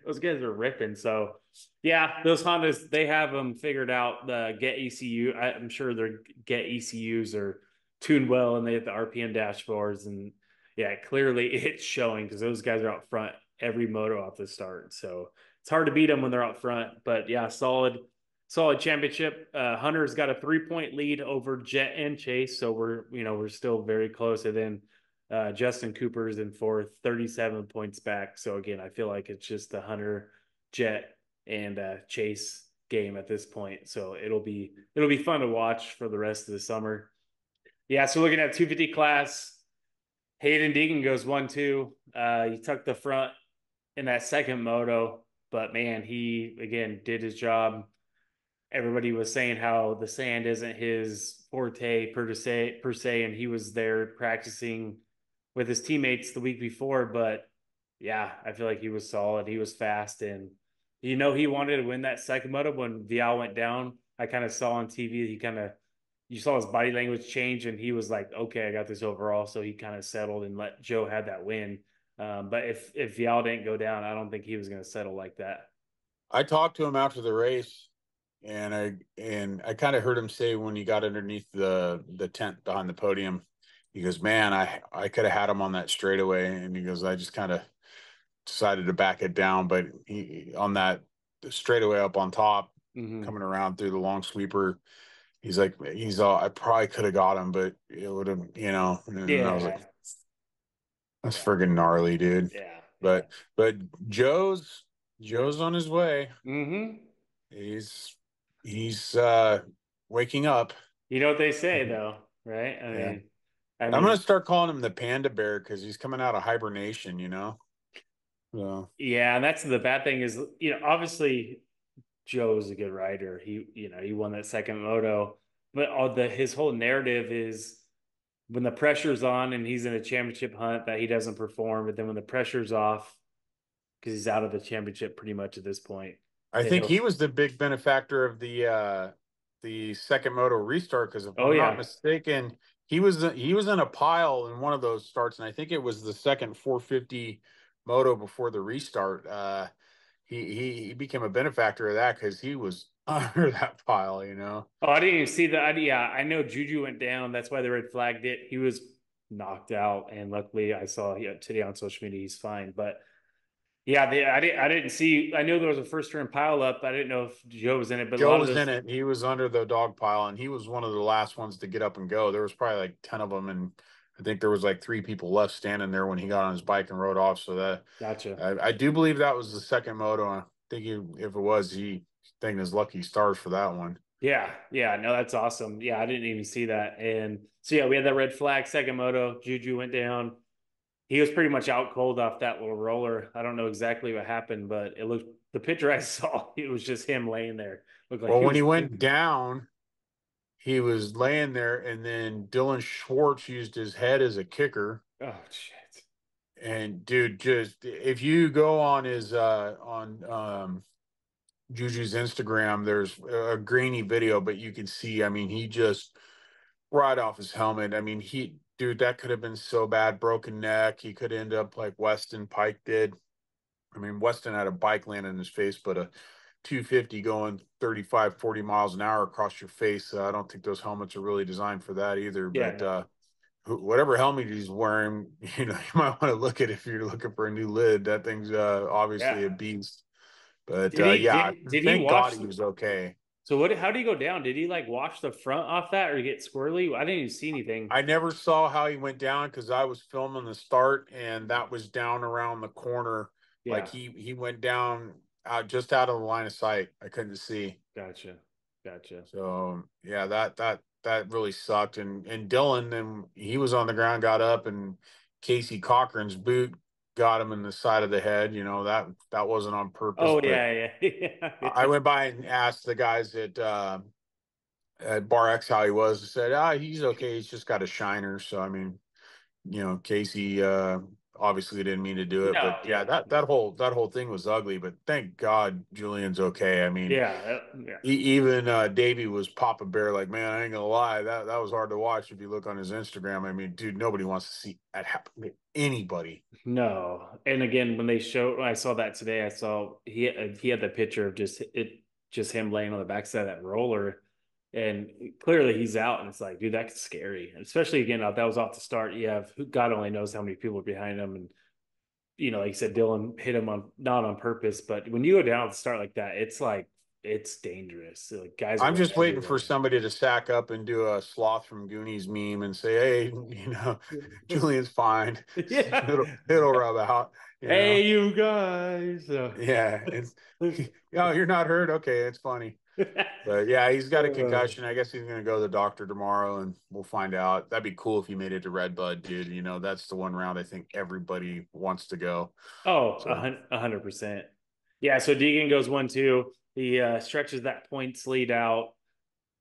S1: those guys are ripping. So, yeah, those Hondas they have them figured out. The Get ECU, I'm sure their Get ECUs are tuned well, and they have the RPM dashboards, and yeah, clearly it's showing because those guys are out front every moto off the start. So it's hard to beat them when they're out front. But yeah, solid championship. Hunter's got a 3 point lead over Jett and Chase, so we're still very close. And then Justin Cooper's in fourth, 37 points back. So again, I feel like it's just the Hunter, Jett, and Chase game at this point. So it'll be fun to watch for the rest of the summer. Yeah. So looking at 250 class, Hayden Deegan goes 1-2. He took the front in that second moto, but man, he again did his job. Everybody was saying how the sand isn't his forte per se, and he was there practicing with his teammates the week before. But yeah, I feel like he was solid. He was fast, and he wanted to win that second moto when Vial went down. I kind of saw on TV you saw his body language change, and he was like, "Okay, I got this overall." So he kind of settled and let Joe have that win. But if Vial didn't go down, I don't think he was going to settle like that.
S2: I talked to him after the race, and I kind of heard him say when he got underneath the tent behind the podium, he goes, "Man, I could have had him on that straightaway," and he goes, "I just kind of decided to back it down, but he on that straightaway up on top,
S1: Mm-hmm.
S2: coming around through the long sweeper." he's all, I probably could have got him, but it would have, and I was like,
S1: Yeah,
S2: that's
S1: yeah,
S2: friggin' gnarly, dude.
S1: yeah, yeah.
S2: But but Joe's on his way.
S1: Mm-hmm.
S2: He's he's waking up.
S1: You know what they say though, right?
S2: Yeah.
S1: I
S2: I'm gonna
S1: mean,
S2: start calling him the panda bear because he's coming out of hibernation. So
S1: yeah, and that's the bad thing is, obviously Joe's a good rider. He won that second moto, but his whole narrative is when the pressure's on and he's in a championship hunt that he doesn't perform, but then when the pressure's off, because he's out of the championship pretty much at this point,
S2: I
S1: then
S2: think
S1: he'll.
S2: he was the big benefactor of the second moto restart because if
S1: Oh
S2: I'm not
S1: yeah,
S2: mistaken, he was in a pile in one of those starts, and I think it was the second 450 moto before the restart. He became a benefactor of that because he was under that pile.
S1: oh, I didn't even see that. Yeah, I know Juju went down. That's why the red flagged it. He was knocked out, and luckily I saw today on social media he's fine. But yeah, I didn't see. I know there was a first turn pile up. I didn't know if Joe was in it, but a
S2: Joe
S1: lot of
S2: was in
S1: those.
S2: it. He was under the dog pile, and he was one of the last ones to get up and go. There was probably like 10 of them, and I think there was like three people left standing there when he got on his bike and rode off. So that
S1: Gotcha.
S2: I do believe that was the second moto. I think if it was, he thanked his lucky stars for that one.
S1: Yeah, yeah, no, that's awesome. Yeah, I didn't even see that. And so yeah, we had that red flag second moto. Juju went down. He was pretty much out cold off that little roller. I don't know exactly what happened, but it looked the picture I saw, it was just him laying there. Looked like
S2: Well,
S1: he
S2: when
S1: was
S2: he went
S1: sleeping.
S2: down, he was laying there, and then Dylan Schwartz used his head as a kicker.
S1: Oh shit.
S2: And dude, just if you go on his on Juju's Instagram, there's a grainy video, but you can see, I mean, he just right off his helmet. I mean, dude, that could have been so bad. Broken neck. He could end up like Weston Pike did. I mean, Weston had a bike land in his face, but a 250 going 35, 40 miles an hour across your face. I don't think those helmets are really designed for that either.
S1: Yeah,
S2: But
S1: no.
S2: whatever helmet he's wearing, you might want to look at if you're looking for a new lid. That thing's obviously a
S1: Yeah.
S2: beast. But
S1: Did he
S2: yeah,
S1: did he
S2: thank God
S1: wash
S2: he was okay.
S1: so what how did he go down? Did he like wash the front off that or get squirrely? I didn't even see anything.
S2: I never saw how he went down because I was filming the start, and that was down around the corner. Like
S1: Yeah,
S2: he went down just out of the line of sight. I couldn't see.
S1: gotcha. Gotcha.
S2: So yeah, that really sucked. And Dylan, then he was on the ground, got up, and Casey Cochran's boot got him in the side of the head. That wasn't on purpose,
S1: Oh
S2: but
S1: yeah, yeah.
S2: I
S1: Yeah.
S2: went by and asked the guys at Bar X how he was. I said, he's okay. He's just got a shiner. So I mean, Casey obviously didn't mean to do it, but
S1: No,
S2: yeah,
S1: yeah.
S2: that whole thing was ugly. But thank God Julian's okay. I mean,
S1: Yeah, yeah.
S2: even Davey was Papa Bear. Like, man, I ain't gonna lie, that was hard to watch. If you look on his Instagram, I mean, dude, nobody wants to see that happen to anybody.
S1: No. And again, when I saw that today, I saw he had the picture of just him laying on the backside of that roller, and clearly he's out. And it's like, dude, that's scary. Especially again, that was off the start. You have God only knows how many people are behind him, and like you said, Dylan hit him on not on purpose, but when you go down at the start like that, it's like it's dangerous. Like guys are
S2: I'm
S1: going
S2: just waiting for
S1: everywhere.
S2: somebody to sack up and do a sloth from Goonies meme and say, "Hey, Julian's fine.
S1: Yeah.
S2: It'll rub out." You know.
S1: Hey, you guys.
S2: Yeah, it's oh, you're not hurt. Okay, it's funny. But yeah, he's got a concussion. I guess he's gonna go to the doctor tomorrow, and we'll find out. That'd be cool if he made it to RedBud, dude. That's the one round I think everybody wants to go.
S1: Oh,
S2: So
S1: 100%. Yeah, so Deegan goes 1-2. He stretches that points lead out.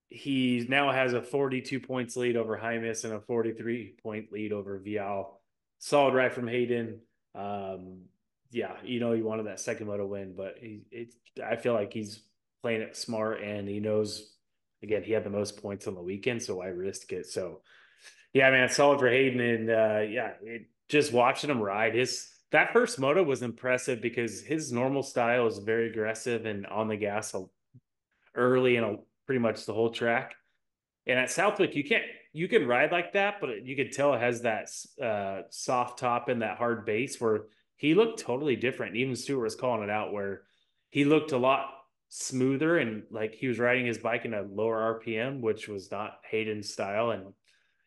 S1: He now has a 42 points lead over Hymus and a 43-point lead over Vial. Solid ride from Hayden. Yeah, he wanted that second moto win, but I feel like he's playing it smart and he knows, again, he had the most points on the weekend, so I risk it. So yeah, man, solid for Hayden, and yeah, just watching him ride his that first moto was impressive because his normal style is very aggressive and on the gas early and pretty much the whole track. And at Southwick, you can ride like that, but you could tell it has that soft top and that hard base where he looked totally different. Even Stewart was calling it out where he looked a lot. smoother, and like he was riding his bike in a lower RPM, which was not Hayden's style. And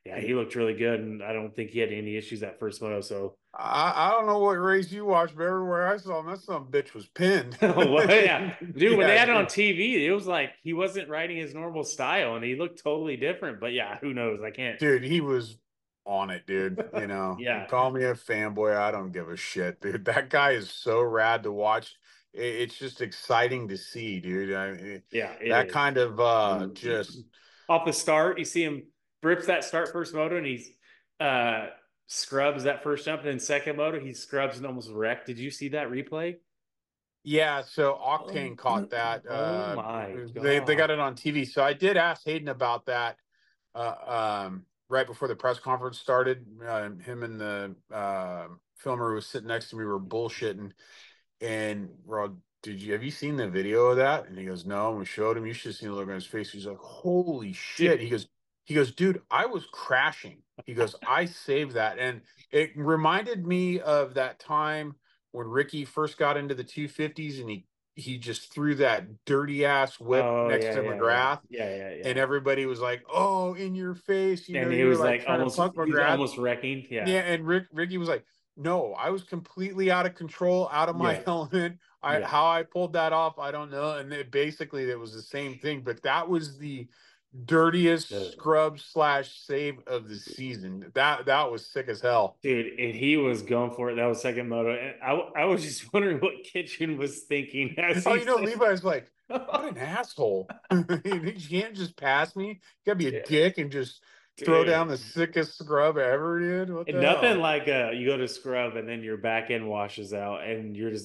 S1: yeah, he looked really good, and I don't think he had any issues that first moto. So
S2: I don't know what race you watched, but everywhere I saw him, that some bitch was pinned.
S1: well, yeah, dude, when they
S2: Yeah,
S1: had it on
S2: dude.
S1: TV, it was like he wasn't riding his normal style, and he looked totally different. But yeah, who knows? I can't.
S2: Dude, he was on it, dude. You know, you
S1: Yeah,
S2: call me a fanboy, I don't give a shit, dude. That guy is so rad to watch. It's just exciting to see, dude.
S1: yeah, it
S2: that
S1: is.
S2: kind of just
S1: Off the start, you see him rips that start first moto, and he's uh scrubs that first jump, and then second moto he scrubs and almost wrecked. Did you see that replay?
S2: yeah, so
S1: Oh,
S2: Octane caught that.
S1: oh my
S2: They got
S1: god.
S2: it on TV. So I did ask Hayden about that right before the press conference started. Him and the filmer who was sitting next to me were bullshitting, and we're all, have you seen the video of that? And he goes, no. And we showed him. You should have seen the look on his face. He's like, holy shit.
S1: Dude.
S2: He goes, dude, I was crashing. He goes, I saved that. And it reminded me of that time when Ricky first got into the 250s and he just threw that dirty ass whip
S1: Oh
S2: next
S1: yeah,
S2: to
S1: yeah, yeah.
S2: McGrath.
S1: Yeah, yeah,
S2: And
S1: yeah.
S2: everybody was like, oh, in your face. You know,
S1: And he
S2: you were
S1: was
S2: like
S1: like
S2: trying to
S1: almost
S2: punk
S1: he was
S2: McGrath.
S1: almost wrecking. Yeah.
S2: Yeah, and Ricky was like, "No, I was completely out of control, out of my
S1: Yeah.
S2: element. I
S1: Yeah.
S2: how I pulled that off, I don't know." And basically, it was the same thing, but that was the dirtiest
S1: Uh,
S2: scrub slash save of the season. That was sick as hell.
S1: dude, and he was going for it. That was second moto. And I was just wondering what Kitchen was thinking as
S2: Oh,
S1: he
S2: you know,
S1: said,
S2: Levi's like, "What an asshole! You can't just pass me. You gotta be a
S1: yeah,
S2: dick and just throw down the
S1: dude.
S2: sickest scrub ever, dude. What
S1: And
S2: the
S1: nothing
S2: hell?"
S1: like you go to scrub and then your back end washes out and you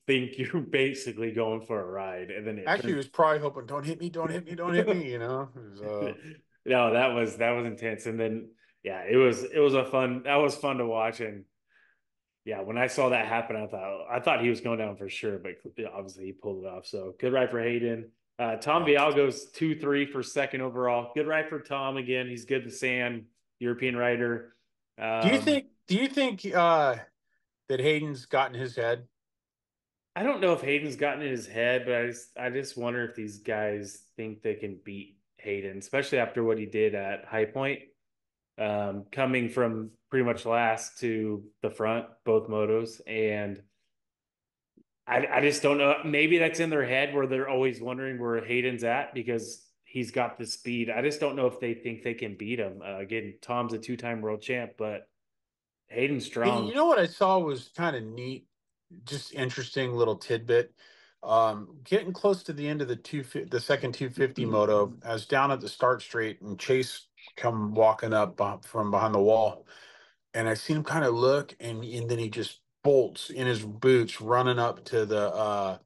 S1: think you're basically going for a ride and then it
S2: Actually, he
S1: turns.
S2: was probably hoping, "Don't hit me! Don't hit me! Don't hit me!" You know. It was,
S1: No, that was intense. And then yeah, it was a fun that was fun to watch. And yeah, when I saw that happen, I thought he was going down for sure, but obviously he pulled it off. So good ride for Hayden. Tom
S2: yeah.
S1: Vial goes 2-3 for second overall. Good ride for Tom again. He's good to sand, European rider. Um,
S2: Do you think that Hayden's gotten his head?
S1: I don't know if Hayden's gotten in his head, but I just wonder if these guys think they can beat Hayden, especially after what he did at High Point, coming from pretty much last to the front, both motos. And I just don't know. Maybe that's in their head where they're always wondering where Hayden's at because he's got the speed. I just don't know if they think they can beat him. Again, Tom's a two-time world champ, but Hayden's
S2: Hey,
S1: strong.
S2: you know what I saw was kind of neat, just interesting little tidbit. Getting close to the end of the second 250 moto, I was down at the start straight and Chase come walking up from behind the wall, and I seen him kind of look, and then he just bolts in his boots, running up to the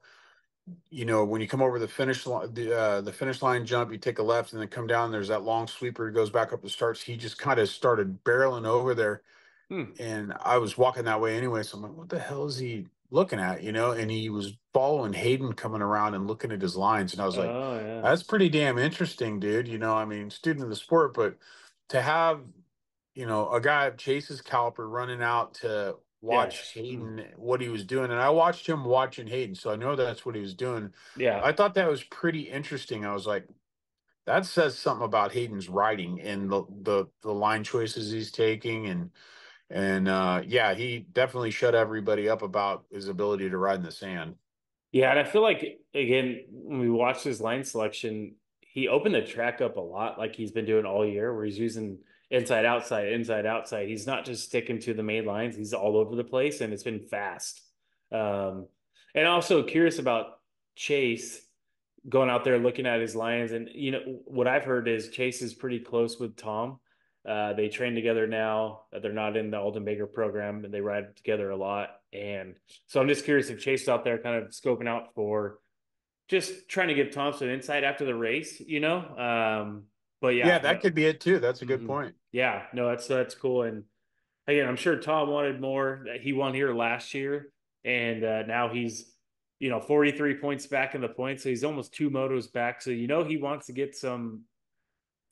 S2: when you come over the finish line, the finish line jump, you take a left and then come down. There's that long sweeper. He goes back up the starts. He just kind of started barreling over there,
S1: Hmm.
S2: and I was walking that way anyway. So I'm like, what the hell is he looking at? And he was following Hayden coming around and looking at his lines, and I was like,
S1: Oh yeah.
S2: that's pretty damn interesting, dude. I mean, student of the sport, but to have a guy of Chase's caliber running out to
S1: Yeah.
S2: watch Hayden, what he was doing. And I watched him watching Hayden, so I know that's what he was doing.
S1: Yeah.
S2: I thought that was pretty interesting. I was like, that says something about Hayden's riding and the line choices he's taking. And yeah, he definitely shut everybody up about his ability to ride in the sand.
S1: Yeah, and I feel like again, when we watch his line selection, he opened the track up a lot like he's been doing all year, where he's using inside, outside, inside, outside. He's not just sticking to the main lines, he's all over the place, and it's been fast. Um, and also curious about Chase going out there looking at his lines. And what I've heard is Chase is pretty close with Tom. They train together now. They're not in the Alden Baker program, and they ride together a lot. And so I'm just curious if Chase is out there kind of scoping out for just trying to give Thompson insight after the race. But
S2: Yeah,
S1: yeah,
S2: that could be it too. That's a good
S1: mhm.
S2: point.
S1: Yeah, no, that's cool. And again, I'm sure Tom wanted more. He won here last year, and now he's 43 points back in the points, so he's almost two motos back. So he wants to get some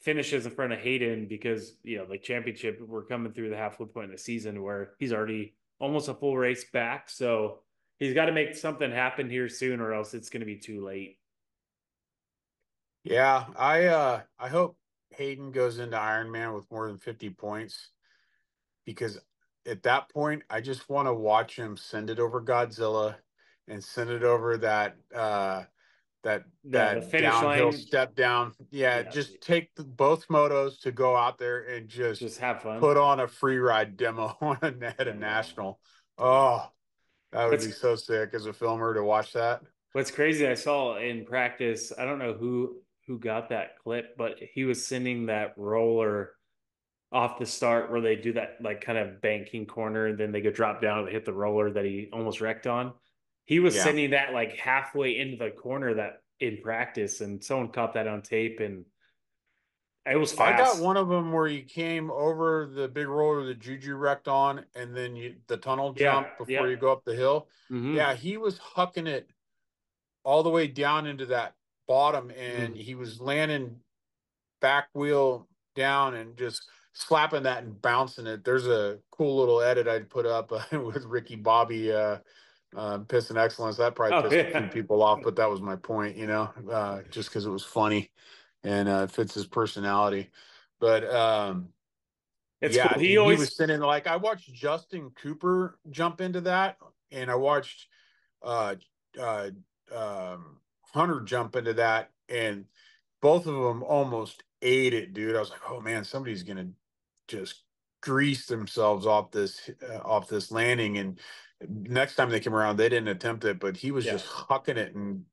S1: finishes in front of Hayden because like championship, we're coming through the halfway point in the season where he's already almost a full race back. So he's got to make something happen here soon, or else it's going to be too late.
S2: Yeah, I hope Hayden goes into Ironman with more than 50 points because at that point I just want to watch him send it over Godzilla and send it over that
S1: The
S2: that
S1: finish
S2: downhill
S1: line,
S2: step down. Yeah,
S1: yeah,
S2: just take both motos to go out there and just
S1: just have fun.
S2: put on a free ride demo at a
S1: I know.
S2: national.
S1: Yeah.
S2: Oh, that would
S1: What's
S2: be so sick as a filmer to watch that.
S1: What's crazy, I saw in practice, I don't know who got that clip, but he was sending that roller off the start where they do that like kind of banking corner and then they go drop down and they hit the roller that he almost wrecked on. He was
S2: Yeah.
S1: sending that like halfway into the corner that in practice and someone caught that on tape and it was
S2: I got
S1: fast.
S2: one of them where you came over the big roller that Juju wrecked on, and then the tunnel
S1: Yeah.
S2: jump before you
S1: Yep.
S2: go up the hill.
S1: Mm-hmm.
S2: Yeah, he was hucking it all the way down into that bottom, and
S1: Mm-hmm.
S2: he was landing back wheel down and just slapping that and bouncing it. There's a cool little edit I'd put up with Ricky Bobby pissing excellence. That probably
S1: Oh
S2: pissed a few
S1: yeah.
S2: people off, but that was my point, just because it was funny and it fits his personality. But
S1: It's
S2: yeah,
S1: cool. He
S2: dude, he
S1: always
S2: was sitting like I watched Justin Cooper jump into that, and I watched uh uh Hunter jump into that, and both of them almost ate it, dude. I was like, oh man, somebody's gonna just grease themselves off this landing. And next time they came around, they didn't attempt it, but he was
S1: yeah.
S2: just hucking it, and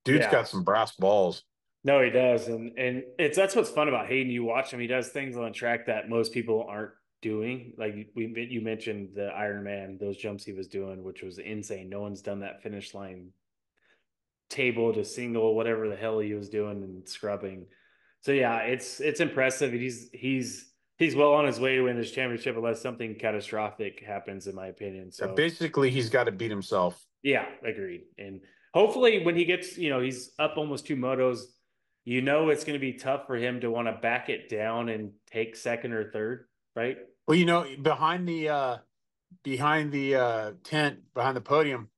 S2: dude's
S1: Yeah.
S2: got some brass balls.
S1: No, he does, and it's that's what's fun about Hayden. You watch him; he does things on the track that most people aren't doing. Like you mentioned the Iron Man, those jumps he was doing, which was insane. No one's done that finish line table to single, whatever the hell he was doing and scrubbing. So yeah, it's impressive. He's well on his way to win this championship unless something catastrophic happens, in my opinion. So
S2: Basically, he's got to beat himself.
S1: yeah, agreed. And hopefully, when he gets, he's up almost two motos, it's going to be tough for him to want to back it down and take second or third, right?
S2: Well, behind the tent, behind the podium,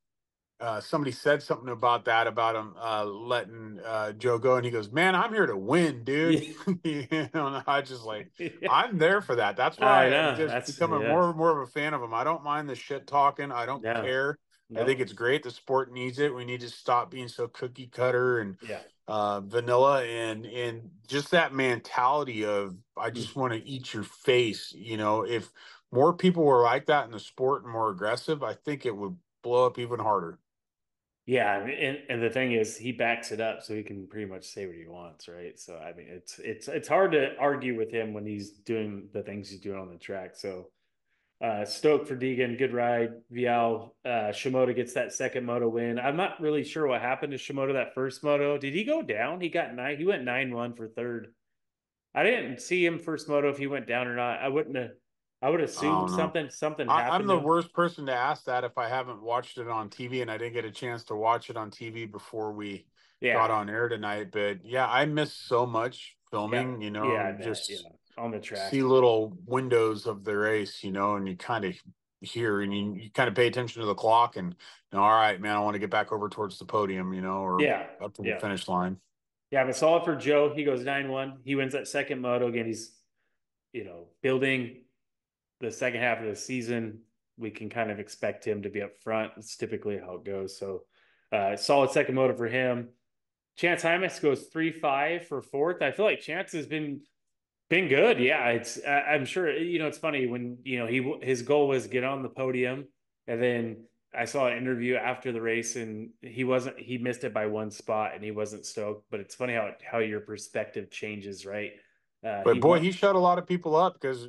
S2: somebody said something about that, about him letting Joe go, and he goes, "Man, I'm here to win, dude."
S1: Yeah,
S2: And I just like,
S1: yeah.
S2: I'm there for that. That's
S1: I
S2: why I'm
S1: know.
S2: just
S1: That's
S2: becoming
S1: yeah,
S2: more and more of a fan of him. I don't mind the shit talking. I don't
S1: no,
S2: care. I think
S1: nope,
S2: it's great. The sport needs it. We need to stop being so cookie cutter and
S1: yeah.
S2: vanilla, and just that mentality of I just
S1: Mm.
S2: want to eat your face. If more people were like that in the sport and more aggressive, I think it would blow up even harder.
S1: Yeah, and the thing is, he backs it up, so he can pretty much say what he wants, right? So I mean, it's hard to argue with him when he's doing the things he's doing on the track. So stoked for Deegan, good ride. Vial Shimoda gets that second moto win. I'm not really sure what happened to Shimoda that first moto. Did he go down? He got nine. He went 9-1 for third. I didn't see him first moto if he went down or not. I wouldn't have. I would
S2: I
S1: assume
S2: don't know.
S1: something
S2: I'm
S1: happened
S2: the
S1: to him.
S2: worst person to ask that if I haven't watched it on TV, and I didn't get a chance to watch it on TV before we got
S1: Yeah,
S2: on air tonight. But yeah, I miss so much
S1: yeah,
S2: filming,
S1: yeah. I bet. Yeah,
S2: just
S1: on the
S2: see
S1: track.
S2: little windows of the race, and you kind of hear, and you kind of pay attention to the clock, and all right, man, I want to get back over towards the podium, or
S1: Yeah,
S2: up to the
S1: yeah.
S2: finish line.
S1: Yeah, but solid for Joe. He goes 9-1. He wins that second moto. Again, he's, building the second half of the season. We can kind of expect him to be up front. It's typically how it goes. So solid second moto for him. Chance Hymas goes 3-5 for fourth. I feel like Chance has been good. Yeah, I'm sure, it's funny when, his goal was get on the podium, and then I saw an interview after the race and he missed it by one spot and he wasn't stoked, but it's funny how your perspective changes, right? He
S2: But boy,
S1: won.
S2: he shut a lot of people up because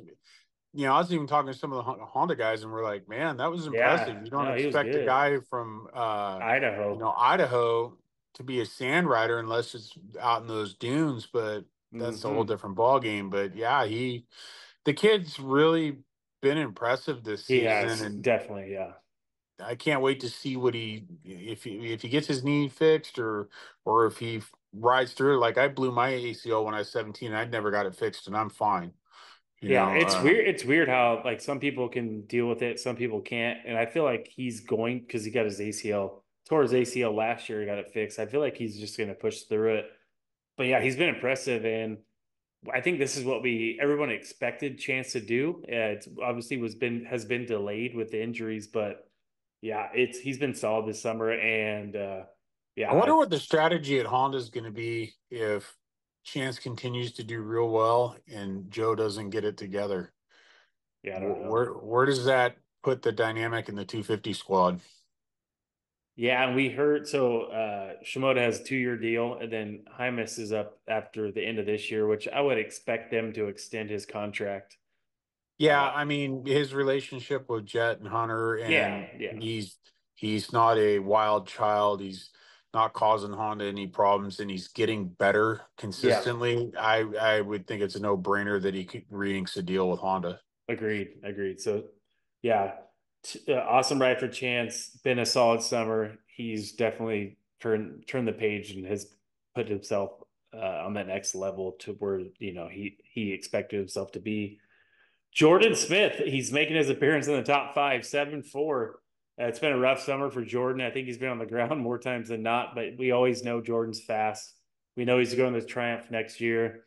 S2: I was even talking to some of the Honda guys, and we're like, man, that was impressive.
S1: Yeah,
S2: You don't
S1: no, he was
S2: expect a
S1: good.
S2: guy from
S1: Idaho.
S2: Idaho to be a sand rider unless it's out in those dunes, but that's a whole
S1: Hmm.
S2: different ball game. But yeah, the kid's really been impressive this
S1: He
S2: season,
S1: has
S2: and
S1: definitely, yeah.
S2: I can't wait to see what if he gets his knee fixed, or if he rides through it. Like I blew my ACL when I was 17, and I never got it fixed, and I'm fine. You
S1: Yeah,
S2: know,
S1: it's weird. It's weird how like some people can deal with it, some people can't. And I feel like he's going because he got his ACL, tore his ACL last year, he got it fixed. I feel like he's just going to push through it. but yeah, he's been impressive, and I think this is what we everyone expected Chance to do. It's obviously was been has been delayed with the injuries, but yeah, it's he's been solid this summer, and
S2: I
S1: yeah,
S2: wonder what the strategy at Honda is going to be if Chance continues to do real well and Joe doesn't get it together.
S1: yeah, I don't know.
S2: Where does that put the dynamic in the 250 squad?
S1: Yeah, and we heard so Shimoda has a 2-year deal, and then Hymus is up after the end of this year, which I would expect them to extend his contract.
S2: Yeah,
S1: Uh,
S2: I mean his relationship with Jett and Hunter,
S1: yeah,
S2: and
S1: yeah,
S2: he's not a wild child. He's not causing Honda any problems, and he's getting better
S1: yeah.
S2: consistently. I would think it's a no brainer that he could re-inks a deal with Honda.
S1: Agreed, agreed. So, yeah, awesome ride for Chance. Been a solid summer. He's definitely turned the page and has put himself on that next level to where he expected himself to be. Jordan Smith, he's making his appearance in the top five, 7-4. It's been a rough summer for Jordan. I think he's been on the ground more times than not, but we always know Jordan's fast. We know he's going to Triumph next year.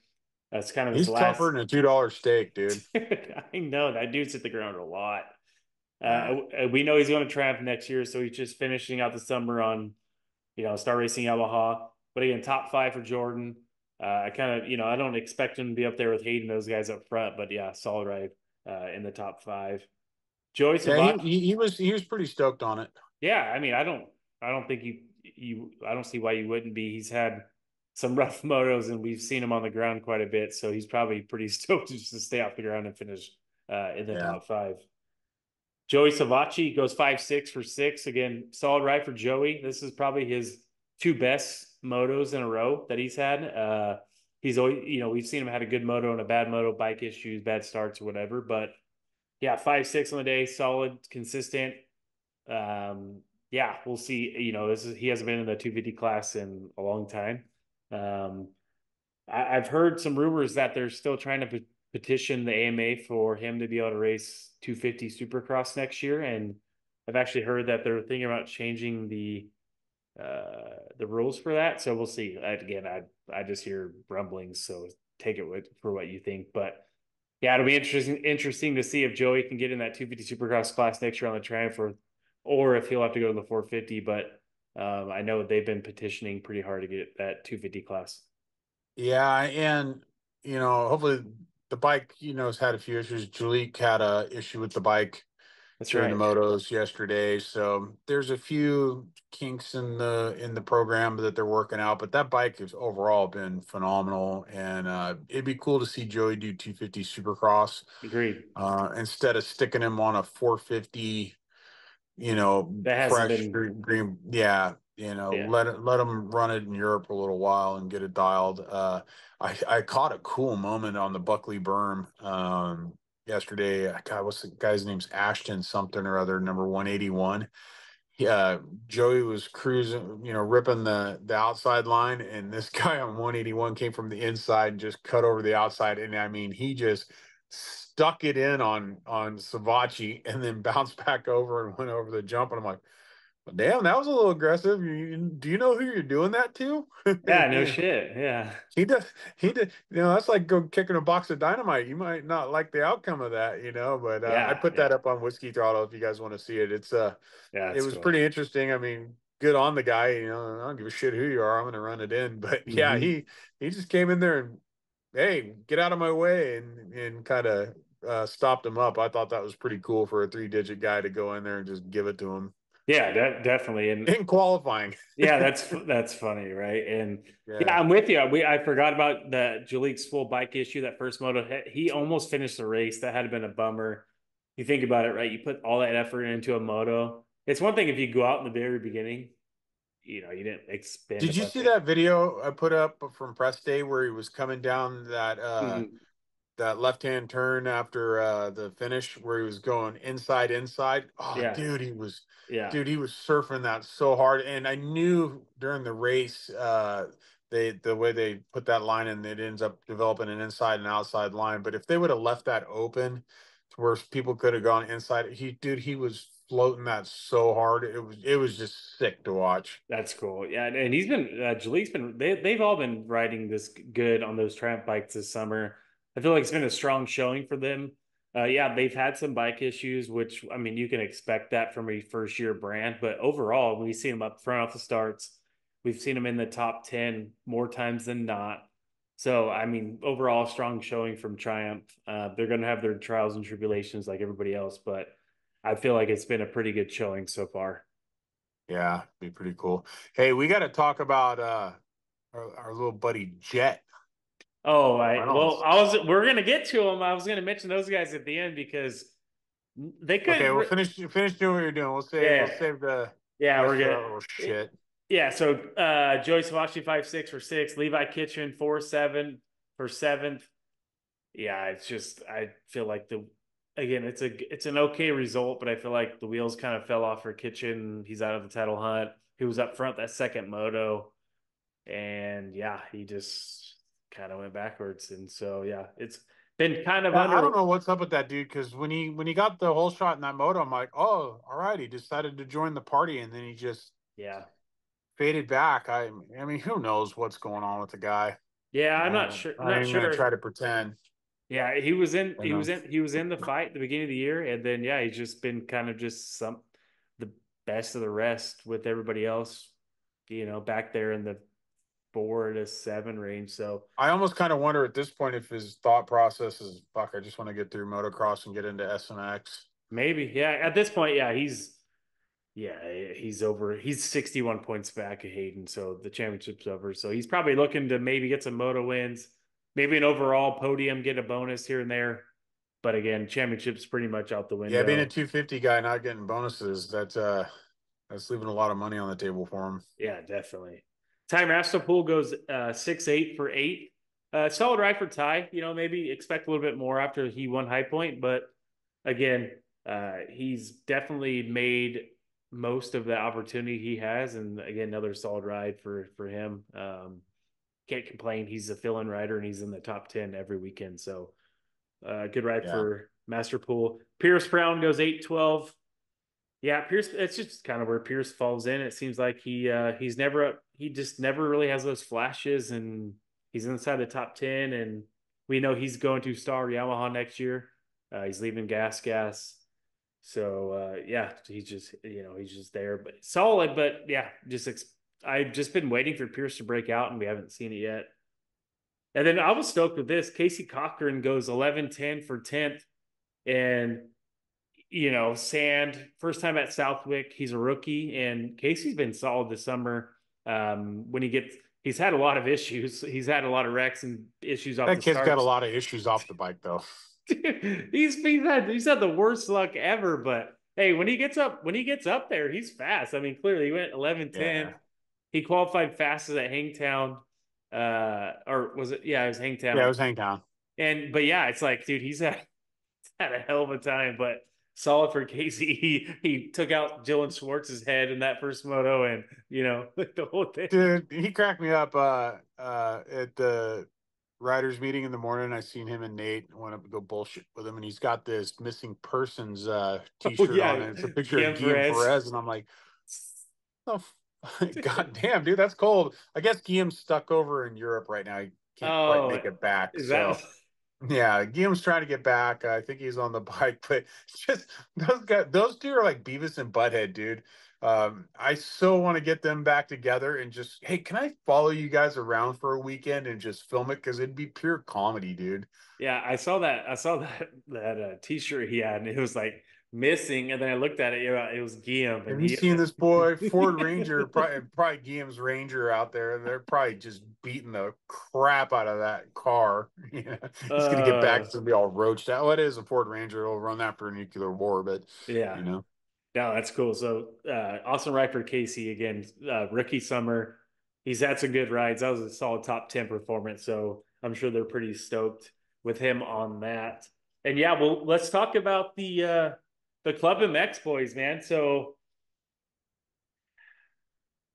S1: That's kind of his
S2: He's tougher
S1: last.
S2: than a $2 steak, dude.
S1: I know that dude's hit the ground a lot.
S2: Yeah.
S1: We know he's going to Triumph next year, so he's just finishing out the summer on, Star Racing Yamaha. But again, top five for Jordan. I kind of, I don't expect him to be up there with Hayden, those guys up front, but yeah, solid ride in the top five. Joey
S2: Yeah,
S1: Savat,
S2: he was pretty stoked on it.
S1: yeah, I mean, I don't think I don't see why you wouldn't be. He's had some rough motos, and we've seen him on the ground quite a bit, so he's probably pretty stoked just to stay off the ground and finish in the
S2: Yeah.
S1: top five. Joey Savacci goes 5-6 for six. Again, solid ride for Joey. This is probably his two best motos in a row that he's had. He's always, we've seen him had a good moto and a bad moto, bike issues, bad starts, or whatever. But yeah, 5-6 on the day, solid, consistent. Um, yeah, we'll see. He hasn't been in the 250 class in a long time. Um, I've heard some rumors that they're still trying to petition the AMA for him to be able to race 250 Supercross next year, and I've actually heard that they're thinking about changing the rules for that. So we'll see. Again, I just hear rumblings, so take it for what you think. But yeah, it'll be interesting to see if Joey can get in that 250 Supercross class next year on the Triumph, or if he'll have to go to the 450. But I know they've been petitioning pretty hard to get that 250 class.
S2: Yeah, and hopefully the bike, has had a few issues. Jalik had a issue with the bike
S1: That's
S2: during the
S1: right.
S2: motos yesterday. So there's a few kinks in the program that they're working out, but that bike has overall been phenomenal. And it'd be cool to see Joey do 250 Supercross
S1: Agreed.
S2: instead of sticking him on a 450,
S1: That hasn't
S2: fresh
S1: been,
S2: green. Yeah,
S1: yeah.
S2: let him run it in Europe a little while and get it dialed. I caught a cool moment on the Buckley berm yesterday. God, what's the guy's name's Ashton something or other, number 181. Yeah, Joey was cruising, ripping the outside line, and this guy on 181 came from the inside and just cut over the outside. And I mean, he just stuck it in on Savacci and then bounced back over and went over the jump. And I'm like, well, damn, that was a little aggressive. Do you know who you're doing that to?
S1: Yeah, no shit. Yeah.
S2: He does. He did. That's like go kicking a box of dynamite. You might not like the outcome of that, but I
S1: Yeah.
S2: put that
S1: Yeah.
S2: up on Whiskey Throttle if you guys want to see it.
S1: Yeah,
S2: It
S1: that's
S2: was
S1: cool.
S2: pretty interesting. I mean, good on the guy. I don't give a shit who you are. I'm going to run it in. But yeah,
S1: Hmm.
S2: he just came in there and hey, get out of my way and kind of stopped him up. I thought that was pretty cool for a 3-digit guy to go in there and just give it to him
S1: Yeah, definitely. And
S2: in qualifying.
S1: yeah, that's funny, right? And
S2: Yeah.
S1: yeah, I'm with you. I forgot about the Jalik's full bike issue. That first moto, he almost finished the race. That had been a bummer. You think about it, right? You put all that effort into a moto. It's one thing if you go out in the very beginning, you didn't expend a
S2: Did you
S1: bunch
S2: see
S1: of.
S2: that video I put up from press day where he was coming down
S1: Mhm.
S2: that left-hand turn after the finish where he was going inside? Oh,
S1: Yeah, yeah,
S2: dude, he was surfing that so hard. And I knew during the race, the way they put that line in, it ends up developing an inside and outside line. But if they would have left that open to where people could have gone inside, he was floating that so hard. It was just sick to watch.
S1: That's cool. Yeah, and he's been Jalik's been they've all been riding this good on those tramp bikes this summer. I feel like it's been a strong showing for them. Yeah, they've had some bike issues, which I mean you can expect that from a first year brand, but overall we've seen them up front off the starts. We've seen them in the top 10 more times than not. So I mean overall strong showing from Triumph. They're going to have their trials and tribulations like everybody else, but I feel like it's been a pretty good showing so far.
S2: Yeah, be pretty cool. Hey, we got to talk about our little buddy Jett
S1: Oh,
S2: Reynolds.
S1: we're gonna get to them. I was gonna mention those guys at the end because they
S2: Okay,
S1: couldn't.
S2: we'll finish doing what you're doing. We'll
S1: Yeah,
S2: save the
S1: yeah, we're
S2: rest of
S1: good.
S2: that little shit.
S1: Yeah, so Joey Savashi 5'6" for six, Levi Kitchen 4'7" for seventh. Yeah, it's just I feel like the again it's an okay result, but I feel like the wheels kind of fell off for Kitchen. He's out of the title hunt. He was up front that second moto. And yeah, he just kind of went backwards. And so yeah, it's been kind of
S2: I
S1: under.
S2: don't know what's up with that dude because when he got the whole shot in that moto, I'm like, oh, all right, he decided to join the party, and then he just
S1: Yeah,
S2: faded back. I mean, who knows what's going on with the guy?
S1: yeah, I'm not sure.
S2: I
S1: Not
S2: ain't gonna try
S1: sure.
S2: to pretend.
S1: Yeah,
S2: You know.
S1: he was in the fight at the beginning of the year, and then yeah, he's just been kind of just the best of the rest with everybody else. Back there in the 4 to 7 range. So
S2: I almost kind of wonder at this point if his thought process is, fuck, I just want to get through motocross and get into SMX.
S1: maybe, yeah, at this point, yeah, he's over. He's 61 points back of Hayden, so the championship's over. So he's probably looking to maybe get some moto wins, maybe an overall podium, get a bonus here and there. But again, championship's pretty much out the
S2: Yeah, being a
S1: window.
S2: 250 guy not getting bonuses, that's leaving a lot of money on the table for him.
S1: Yeah, definitely. Ty Masterpool goes 6'8" for eight. Solid ride for Ty. Maybe expect a little bit more after he won High Point, but again, he's definitely made most of the opportunity he has, and again, another solid ride for him. Can't complain. He's a fill-in rider, and he's in the top 10 every weekend. So, good ride
S2: Yeah.
S1: for Masterpool. Pierce Brown goes 8-12. Yeah, Pierce. It's just kind of where Pierce falls in. It seems like he just never really has those flashes, and he's inside the top 10. And we know he's going to Star Yamaha next year. He's leaving Gas. So yeah, he's just there, but solid. But yeah, I've just been waiting for Pierce to break out, and we haven't seen it yet. And then I was stoked with this. Casey Cochran goes 11-10 for 10th, and Sand, first time at Southwick. He's a rookie, and Casey's been solid this summer. He's had a lot of issues. He's had a lot of wrecks and issues off
S2: That
S1: the
S2: kid's got a
S1: starts.
S2: lot of issues off the bike, though.
S1: He's had the worst luck ever. But hey, when he gets up there, he's fast. I mean, clearly he went 11-10.
S2: Yeah.
S1: He qualified fastest at Hangtown. Or was it? Yeah, it was
S2: Yeah, it
S1: Hangtown.
S2: was Hangtown.
S1: But yeah, it's like, dude, had a hell of a time, but solid for Casey. He took out Dylan Schwartz's head in that first moto, and the whole thing.
S2: Dude, he cracked me up at the riders meeting in the morning. I seen him and Nate went up to go bullshit with him, and he's got this missing persons
S1: Oh
S2: t-shirt on
S1: yeah,
S2: it. It's a picture of
S1: Guillaume
S2: Guillaume
S1: Perez.
S2: Perez, and I'm like, oh, god damn, dude, that's cold. I guess Guillaume's stuck over in Europe right now. He can't quite make
S1: Oh,
S2: it back.
S1: is that?
S2: So yeah, Guillaume's trying to get back. I think he's on the bike, but just those two are like Beavis and Butthead, dude. I so want to get them back together and just, hey, can I follow you guys around for a weekend and just film it? Because it'd be pure comedy, dude.
S1: Yeah, I saw that. I saw that T-shirt he had, and it was like missing. And then I looked at it. It was Guillaume, and
S2: Have you
S1: he.
S2: seen this boy, Ford Ranger, probably Guillaume's Ranger out there? They're probably just beating the crap out of that car. Yeah, he's gonna get back.
S1: Uh,
S2: It's gonna be all roached out. What is a Ford Ranger? It'll run after a nuclear war, but
S1: yeah.
S2: you know.
S1: No, that's cool. So awesome ride for Casey again. Rookie summer, he's had some good rides. That was a solid top 10 performance. So I'm sure they're pretty stoked with him on that. And yeah, well, let's talk about the Club MX boys, man. So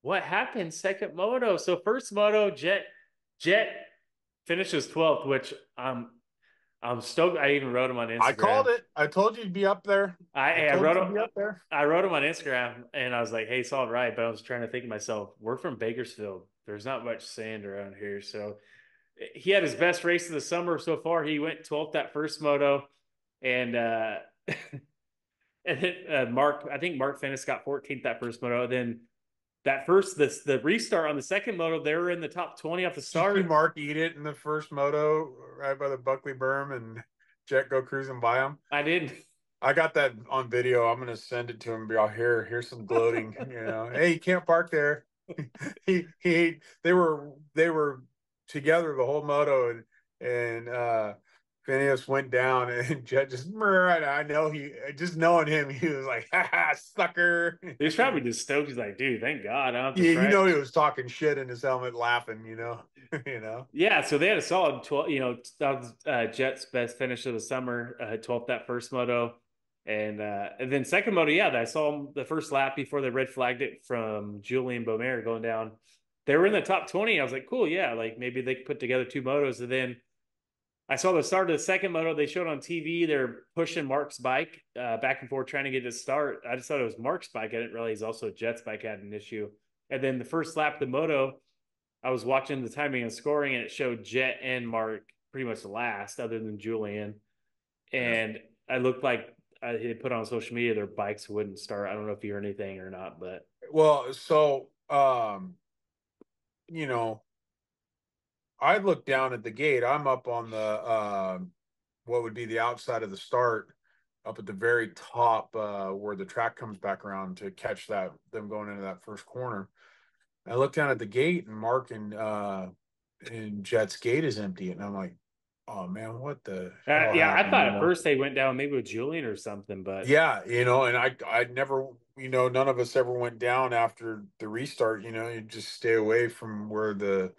S1: what happened? Second moto. So first moto, Jett finishes 12th, which I'm stoked. I even wrote him on
S2: I called
S1: Instagram.
S2: it. I told you to be up there. I
S1: I
S2: told
S1: wrote
S2: you
S1: him.
S2: to be up there.
S1: I wrote him on Instagram, and I was like, "Hey, Solid right," but I was trying to think to myself, we're from Bakersfield. There's not much sand around here, so he had his best race of the summer so far. He went 12th that first moto, and and then Mark, I think Mark Finnis got 14th that first moto. Then that first the restart on the second moto, they were in the top 20 off the
S2: Did you see
S1: start.
S2: Mark eat it in the first moto right by the Buckley berm and Jett go cruising by him?
S1: I didn't.
S2: I got that on video. I'm gonna send it to him. Be all here's some gloating. Hey, you can't park there. They were together the whole moto, and Phineas went down, and Jett just I know he just knowing him, he was like, ha ha, sucker.
S1: He was probably just stoked. He's like, dude, thank God I don't have to
S2: Yeah, he
S1: practice.
S2: was talking shit in his helmet, laughing. you know.
S1: Yeah, so they had a solid 12. That was Jett's best finish of the summer, 12th that first moto. And then second moto, yeah, I saw him the first lap before they red flagged it from Julian Beaumer going down. They were in the top 20. I was like, cool, yeah, like maybe they could put together two motos. And then I saw the start of the second moto they showed on TV. They're pushing Mark's bike back and forth trying to get it to start. I just thought it was Mark's bike. I didn't realize also Jett's bike had an issue. And then the first lap of the moto, I was watching the timing and scoring, and it showed Jett and Mark pretty much last, other than Julian.
S2: Yeah.
S1: And I looked like I had put on social media their bikes wouldn't start. I don't know if you heard anything or not, but
S2: Well, so you know, I look down at the gate. I'm up on the what would be the outside of the start, up at the very top where the track comes back around to catch them going into that first corner. I look down at the gate, and Mark and Jett's gate is empty, and I'm like, oh man, what the hell
S1: yeah, I
S2: happened?
S1: thought at first they went down maybe with Julian or something, but
S2: Yeah, and I never, none of us ever went down after the restart. You just stay away from where the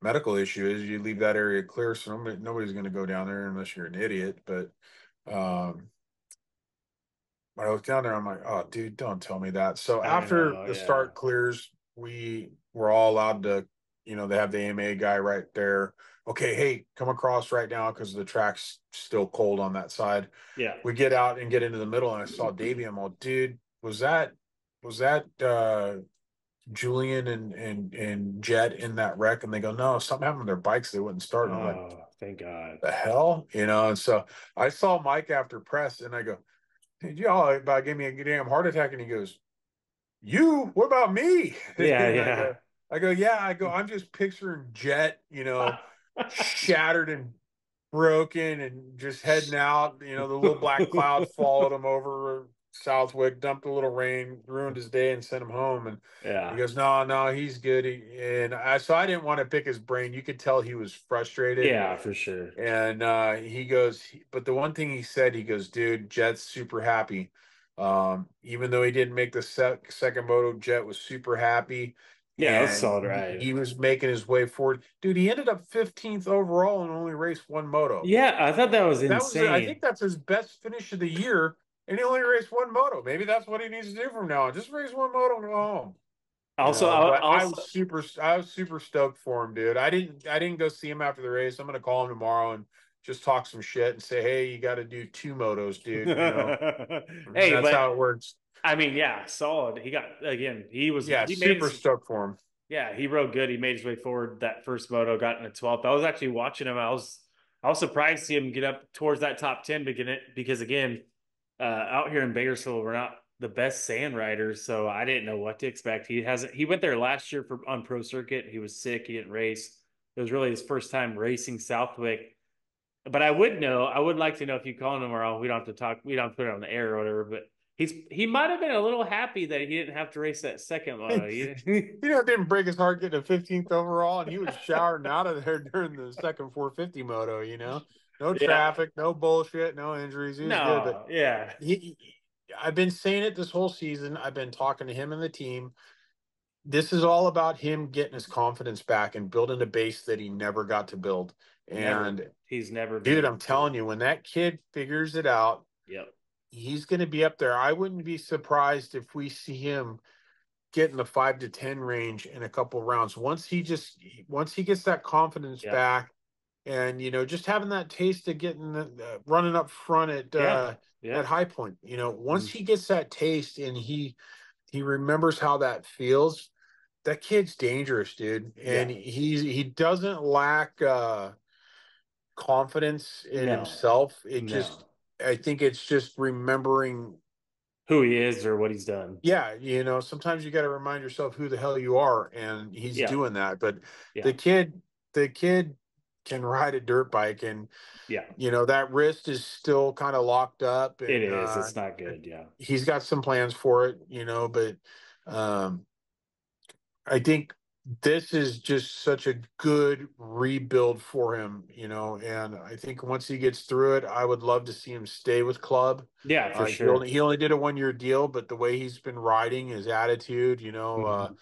S2: medical issue is. You leave that area clear, so nobody's going to go down there unless you're an idiot. But um, when I was down there, I'm like, oh, dude, don't tell me that. So
S1: I
S2: after
S1: know,
S2: the
S1: yeah,
S2: start clears, we were all allowed to, they have the AMA guy right there. Okay, hey, come across right now because the track's still cold on that side.
S1: yeah.
S2: We get out and get into the middle, and I saw Davey. I'm all, dude, was that Julian and Jett in that wreck? And they go, no, something happened to their bikes. They wouldn't start. And I'm like,
S1: Oh, thank God.
S2: the hell, And so I saw Mike after press, and I go, did y'all about gave me a damn heart attack? And he goes, you? What about me?
S1: Yeah,
S2: And
S1: yeah.
S2: yeah. I'm just picturing Jett, shattered and broken and just heading out. The little black cloud followed him over Southwick, dumped a little rain, ruined his day, and sent him home. And he
S1: Yeah,
S2: goes, no, he's good. So I didn't want to pick his brain. You could tell he was frustrated.
S1: yeah, for sure.
S2: And he goes, but the one thing he said, he goes, dude, Jett's super happy. Even though he didn't make the second moto, Jett was super happy,
S1: Yeah, that's
S2: and
S1: solid
S2: he
S1: ride.
S2: was making his way forward. Dude, he ended up 15th overall and only raced one moto.
S1: Yeah, I thought that was
S2: I think
S1: insane.
S2: that's his best finish of the year, and he only raced one moto. Maybe that's what he needs to do from now on. Just race one moto and go home.
S1: Also,
S2: But
S1: also,
S2: I was super stoked for him, dude. I didn't go see him after the race. I'm gonna call him tomorrow and just talk some shit and say, hey, you got to do two motos, dude.
S1: hey,
S2: That's
S1: but
S2: how it works.
S1: I mean, yeah, solid. He got again.
S2: Yeah,
S1: He made
S2: super
S1: his
S2: stoked for him.
S1: yeah. He rode good. He made his way forward that first moto. Got in a 12th. I was actually watching him. I was surprised to see him get up towards that top 10 because again, out here in Bakersfield, we're not the best sand riders, so I didn't know what to expect. He went there last year on pro circuit. He was sick. He didn't race. It was really his first time racing Southwick. But I would like to know if you call him tomorrow. We don't have to talk. We don't have to put it on the air or whatever. But he might have been a little happy that he didn't have to race that second moto.
S2: It didn't break his heart getting a 15th overall, and he was showering out of there during the second 450 moto. No
S1: Yeah.
S2: traffic, no bullshit, no injuries. He was good, but
S1: No. Yeah.
S2: I've been saying it this whole season. I've been talking to him and the team. This is all about him getting his confidence back and building a base that he never got to build.
S1: Never.
S2: And
S1: He's never been
S2: dude,
S1: able
S2: I'm
S1: to.
S2: telling you, when that kid figures it out,
S1: Yep.
S2: he's going to be up there. I wouldn't be surprised if we see him get in the 5 to 10 range in a couple of rounds. Once he gets that confidence
S1: Yep.
S2: back and just having that taste of getting running up front
S1: Yeah.
S2: at
S1: Yeah.
S2: High Point. Once
S1: Mhm.
S2: he gets that taste and he remembers how that feels, that kid's dangerous, dude,
S1: Yeah.
S2: and he doesn't lack confidence in
S1: No.
S2: himself. It just,
S1: No.
S2: I think it's just remembering.
S1: Who he is or what he's done.
S2: Yeah, sometimes you got to remind yourself who the hell you are, and he's
S1: Yeah.
S2: doing that. But
S1: Yeah.
S2: the kid, the kid can ride a dirt bike, and
S1: Yeah.
S2: that wrist is still kind of locked up,
S1: It
S2: and
S1: is. It's not good. Yeah.
S2: he's got some plans for it. But um, I think this is just such a good rebuild for him. And I think once he gets through it, I would love to see him stay with club.
S1: Yeah, for
S2: He
S1: sure.
S2: only he only did a 1 year deal, but the way he's been riding, his attitude,
S1: Mhm.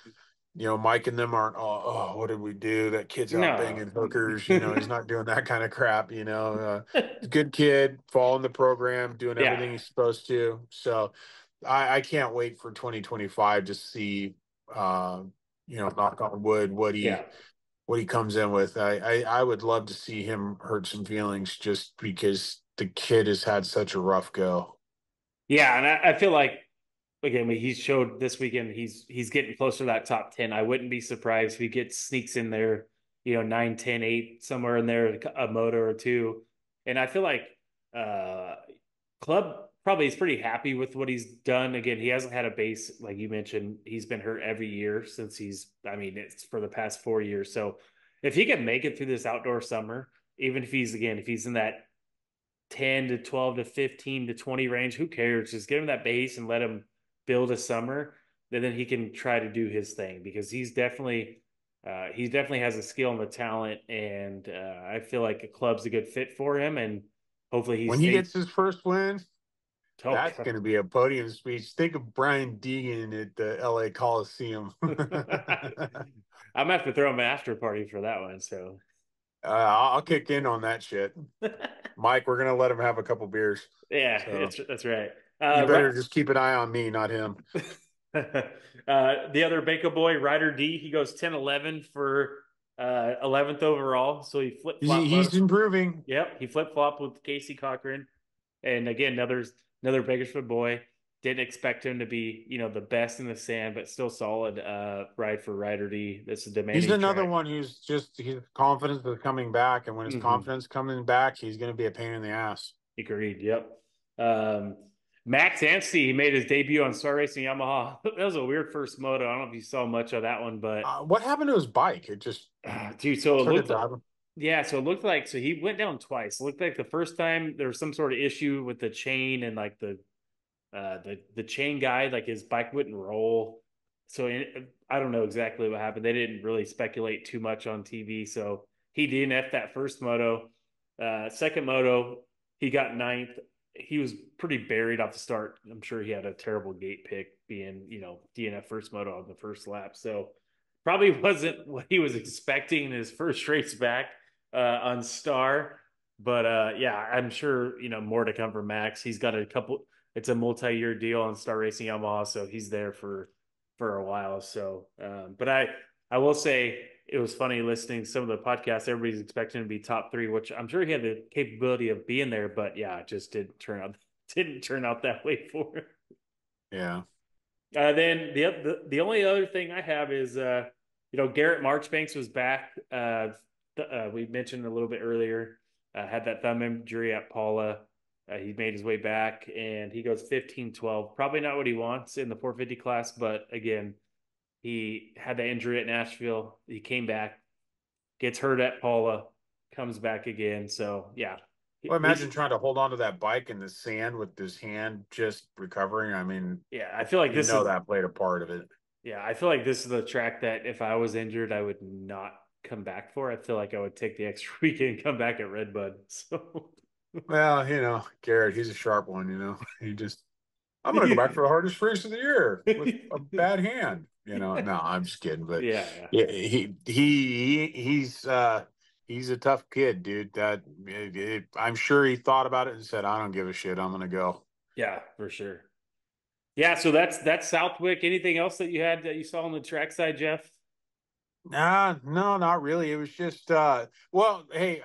S2: Mike and them aren't, what did we do? That kid's out
S1: No.
S2: banging hookers. He's not doing that kind of crap. Good kid, following the program, doing
S1: Yeah.
S2: everything he's supposed to. So I can't wait for 2025 to see, uh, knock on wood,
S1: Yeah.
S2: what he comes in with. I would love to see him hurt some feelings just because the kid has had such a rough go.
S1: Yeah. And I feel like again, he showed this weekend he's getting closer to that top 10. I wouldn't be surprised if he gets sneaks in there, 9, 10, 8, somewhere in there, a moto or two. And I feel like uh Club probably is pretty happy with what he's done. Again, he hasn't had a base, like you mentioned. He's been hurt every year since I mean, it's for the past 4 years. So if he can make it through this outdoor summer, even if he's in that 10 to 12 to 15 to 20 range, who cares? Just give him that base and let him build a summer. And then he can try to do his thing because he definitely has a skill and the talent. And I feel like a club's a good fit for him. And hopefully he
S2: When he
S1: stays.
S2: gets his first win,
S1: Oh,
S2: that's going to be a podium speech. Think of Brian Deegan at the LA Coliseum.
S1: I'm gonna have to throw him an after party for that one. So,
S2: I'll kick in on that shit. Mike, we're going to let him have a couple beers.
S1: yeah,
S2: So
S1: that's right.
S2: you
S1: Right.
S2: better just keep an eye on me, not him.
S1: The other Baker boy, Ryder D, he goes 10-11 for 11th overall. So he flip flop
S2: He's
S1: mode.
S2: improving.
S1: Yep, he flip flop with Casey Cochran, and again another Bakersfield boy. Didn't expect him to be the best in the sand, but still solid ride for Ryder D. That's a
S2: He's
S1: demanding
S2: another
S1: track.
S2: one who's just his confidence is coming back, and when his
S1: Mm-hmm.
S2: confidence coming back, he's going to be a pain in the ass.
S1: Agreed. Yep. Um, Max Anstey, he made his debut on Star Racing Yamaha. That was a weird first moto. I don't know if you saw much of that one, but
S2: What happened to his bike? It just
S1: dude, so it
S2: took a
S1: looked
S2: dive.
S1: yeah, so it looked like so he went down twice. It looked like the first time there was some sort of issue with the chain and like the chain guide, like his bike wouldn't roll. So I don't know exactly what happened. They didn't really speculate too much on TV. So he DNF'd that first moto. Second moto, he got ninth. He was pretty buried off the start. I'm sure he had a terrible gate pick being, DNF first moto on the first lap. So probably wasn't what he was expecting in his first race back on Star. But yeah, I'm sure, more to come from Max. He's got a couple, it's a multi-year deal on Star Racing Yamaha, so he's there for a while. So, but I will say it was funny listening to some of the podcasts. Everybody's expecting him to be top three, which I'm sure he had the capability of being there, but yeah, it just didn't turn out that way for him.
S2: Yeah.
S1: Then the only other thing I have is Garrett Marchbanks was back. We mentioned a little bit earlier, had that thumb injury at Paula. He made his way back and he goes 15-12. Probably not what he wants in the 450 class, but again, he had that injury at Nashville. He came back, gets hurt at Paula, comes back again. So yeah,
S2: Well,
S1: at least
S2: imagine trying to hold on to that bike in the sand with his hand just recovering. I mean,
S1: yeah, I feel like this is
S2: that played a part of it.
S1: yeah, I feel like this is the track that if I was injured, I would not come back for. I feel like I would take the extra weekend and come back at RedBud. So
S2: Well, Garrett, he's a sharp one. He just, I'm going to go back for the hardest race of the year with a bad hand. No, I'm just kidding. But
S1: yeah,
S2: yeah, he's a tough kid, dude. I'm sure he thought about it and said, I don't give a shit. I'm going to go.
S1: yeah, for sure. Yeah, so that's Southwick. Anything else that you had that you saw on the track side, Jeff?
S2: Nah, no, not really. It was just well, hey,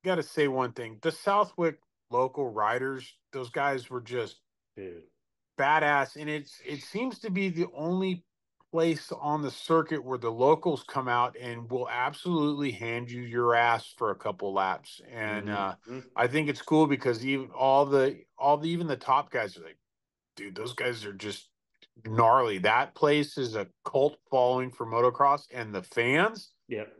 S2: gotta say one thing. The Southwick local riders, those guys were just
S1: Dude.
S2: badass, and it seems to be the only place on the circuit where the locals come out and will absolutely hand you your ass for a couple laps. And
S1: Hmm.
S2: I think it's cool because even even the top guys are like, dude, those guys are just gnarly. That place is a cult following for motocross, and
S1: Yep.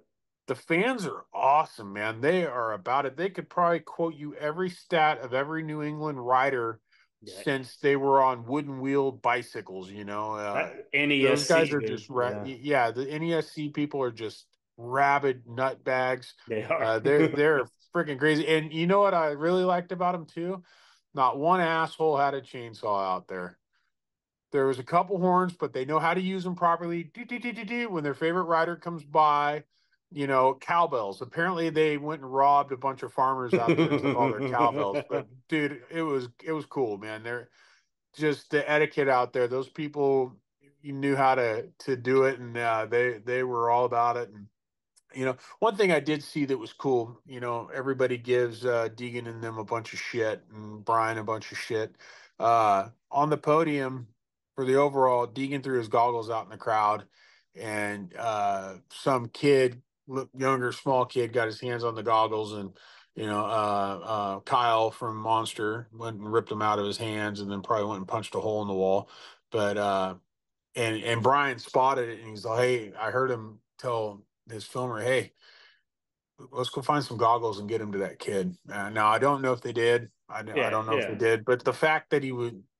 S2: the fans are awesome, man. They are about it. They could probably quote you every stat of every New England rider
S1: Yeah.
S2: since they were on wooden wheel bicycles. Those guys
S1: NESC,
S2: are
S1: dude.
S2: just
S1: Yeah,
S2: yeah. The NESC people are just rabid nutbags.
S1: they are.
S2: They're freaking crazy. And you know what I really liked about them too? Not one asshole had a chainsaw out there. There was a couple horns, but they know how to use them properly. Do, do, do, do, do. When their favorite rider comes by, cowbells. Apparently, they went and robbed a bunch of farmers out there and took all their cowbells. But dude, it was cool, man. They're just the etiquette out there. Those people, you knew how to do it, and they were all about it. And one thing I did see that was cool, everybody gives Deegan and them a bunch of shit and Brian a bunch of shit. On the podium for the overall, Deegan threw his goggles out in the crowd, and some kid, younger, small kid, got his hands on the goggles, and Kyle from Monster went and ripped them out of his hands, and then probably went and punched a hole in the wall. But and Brian spotted it, and he's like, "Hey, I heard him tell his filmer, hey, let's go find some goggles and get him to that kid." Now I don't know if they did. I
S1: Yeah,
S2: don't know if they
S1: yeah.
S2: did, but the fact that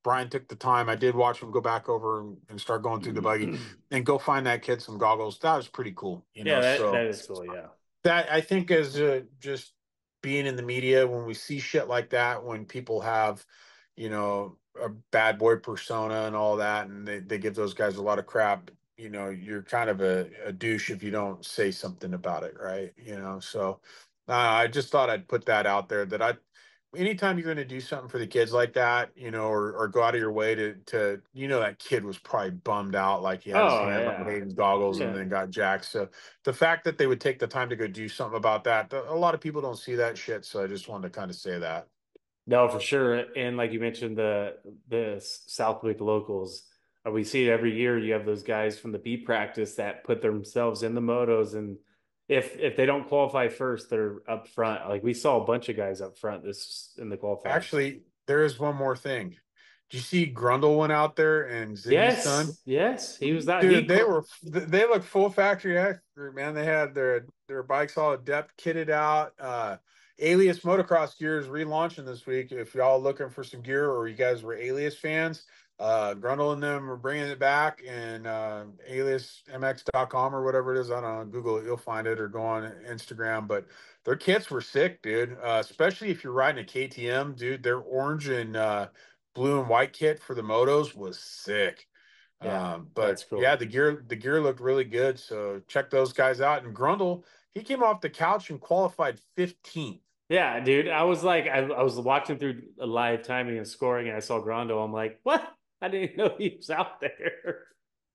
S2: Brian took the time. I did watch him go back over and start going through the buggy and go find that kid some goggles. That was pretty cool,
S1: Yeah, that
S2: So
S1: is cool. Yeah.
S2: that I think as just being in the media when we see shit like that, when people have a bad boy persona and all that, and they give those guys a lot of crap, you're kind of a douche if you don't say something about it, right? So I just thought I'd put that out there, that I anytime you're going to do something for the kids like that, or go out of your way to that kid was probably bummed out, like he had his
S1: Oh
S2: hands on
S1: yeah.
S2: Hayden's goggles and
S1: Yeah.
S2: then got jacked. So the fact that they would take the time to go do something about that, a lot of people don't see that shit. So I just wanted to kind of say that.
S1: No, for sure. And like you mentioned, the Southwick locals, we see it every year. You have those guys from the B practice that put themselves in the motos, and if they don't qualify first, they're up front. Like we saw a bunch of guys up front this in the qualifying.
S2: Actually, there is one more thing. Did you see Grundle went out there and Ziggy's son?
S1: Yes, yes, he was that
S2: Dude, they look full factory accurate, man. They had their bikes all adept kitted out. Alias motocross gear is relaunching this week. If y'all looking for some gear, or you guys were Alias fans, Grundle and them are bringing it back, and aliasmx.com or whatever it is. I don't know, Google it, you'll find it, or go on Instagram. But their kits were sick, dude. Especially if you're riding a KTM, dude. Their orange and blue and white kit for the motos was sick.
S1: Yeah,
S2: But
S1: that's
S2: yeah,
S1: cool.
S2: the gear looked really good. So check those guys out. And Grundle, he came off the couch and qualified 15th.
S1: Yeah, dude. I was like, I was watching through a live timing and scoring, and I saw Grondo. I'm like, what? I didn't know he was out there.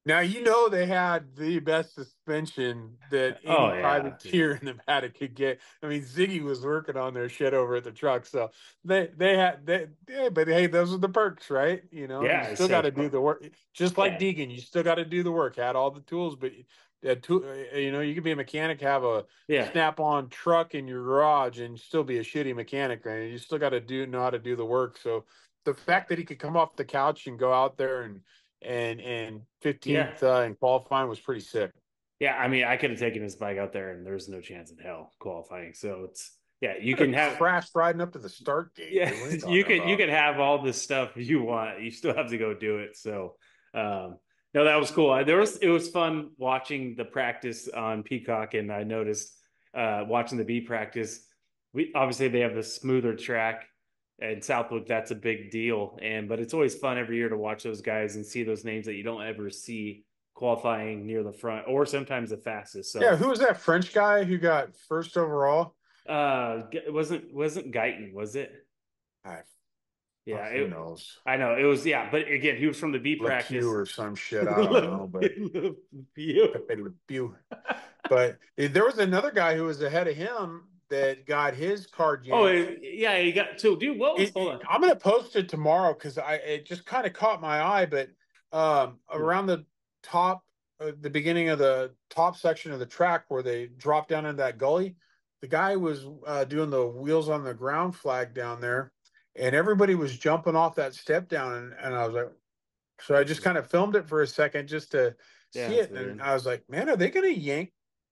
S2: Now they had the best suspension that any
S1: Oh yeah,
S2: privateer in Nevada could get. I mean, Ziggy was working on their shit over at the truck, so but hey, those are the perks, right? You
S1: yeah.
S2: still
S1: It's
S2: got to do the work, just like
S1: yeah,
S2: Deegan. You still got to do the work. Had all the tools, but you could be a mechanic, have a
S1: yeah,
S2: snap-on truck in your garage, and still be a shitty mechanic, right? You still got to know how to do the work. So the
S1: yeah,
S2: fact that he could come off the couch and go out there and
S1: yeah.
S2: 15th in qualifying was pretty sick.
S1: Yeah, I mean, I could have taken his bike out there, and there's no chance in hell qualifying. So it's yeah, you
S2: Could have
S1: can have
S2: crashed riding up to the start gate,
S1: yeah,
S2: dude. What are you
S1: you
S2: talking
S1: can
S2: about?
S1: have all this stuff you want. You still have to go do it. So no, that was cool. It was fun watching the practice on Peacock, and I noticed watching the B practice. We obviously they have the smoother track and Southwick. That's a big deal, and but it's always fun every year to watch those guys and see those names that you don't ever see qualifying near the front or sometimes the fastest.
S2: Yeah,
S1: So
S2: who was that French guy who got first overall?
S1: it wasn't Guyton, was it?
S2: I
S1: Yeah,
S2: Who knows?
S1: I know it was. Yeah, but again, he was from the B
S2: LePew
S1: practice.
S2: or some shit. I don't know, but Pepe Le Pew. But there was another guy who was ahead of him that got his card
S1: Oh,
S2: yanked.
S1: yeah, he got so dude. What was hold on?
S2: I'm gonna post it tomorrow because I it just kind of caught my eye. But around the top, the beginning of the top section of the track where they drop down in that gully, the guy was doing the wheels on the ground flag down there, and everybody was jumping off that step down, and I was like, so I just kind of filmed it for a second just to
S1: Yeah,
S2: see
S1: that's
S2: it, and
S1: weird.
S2: I was like, man, are they gonna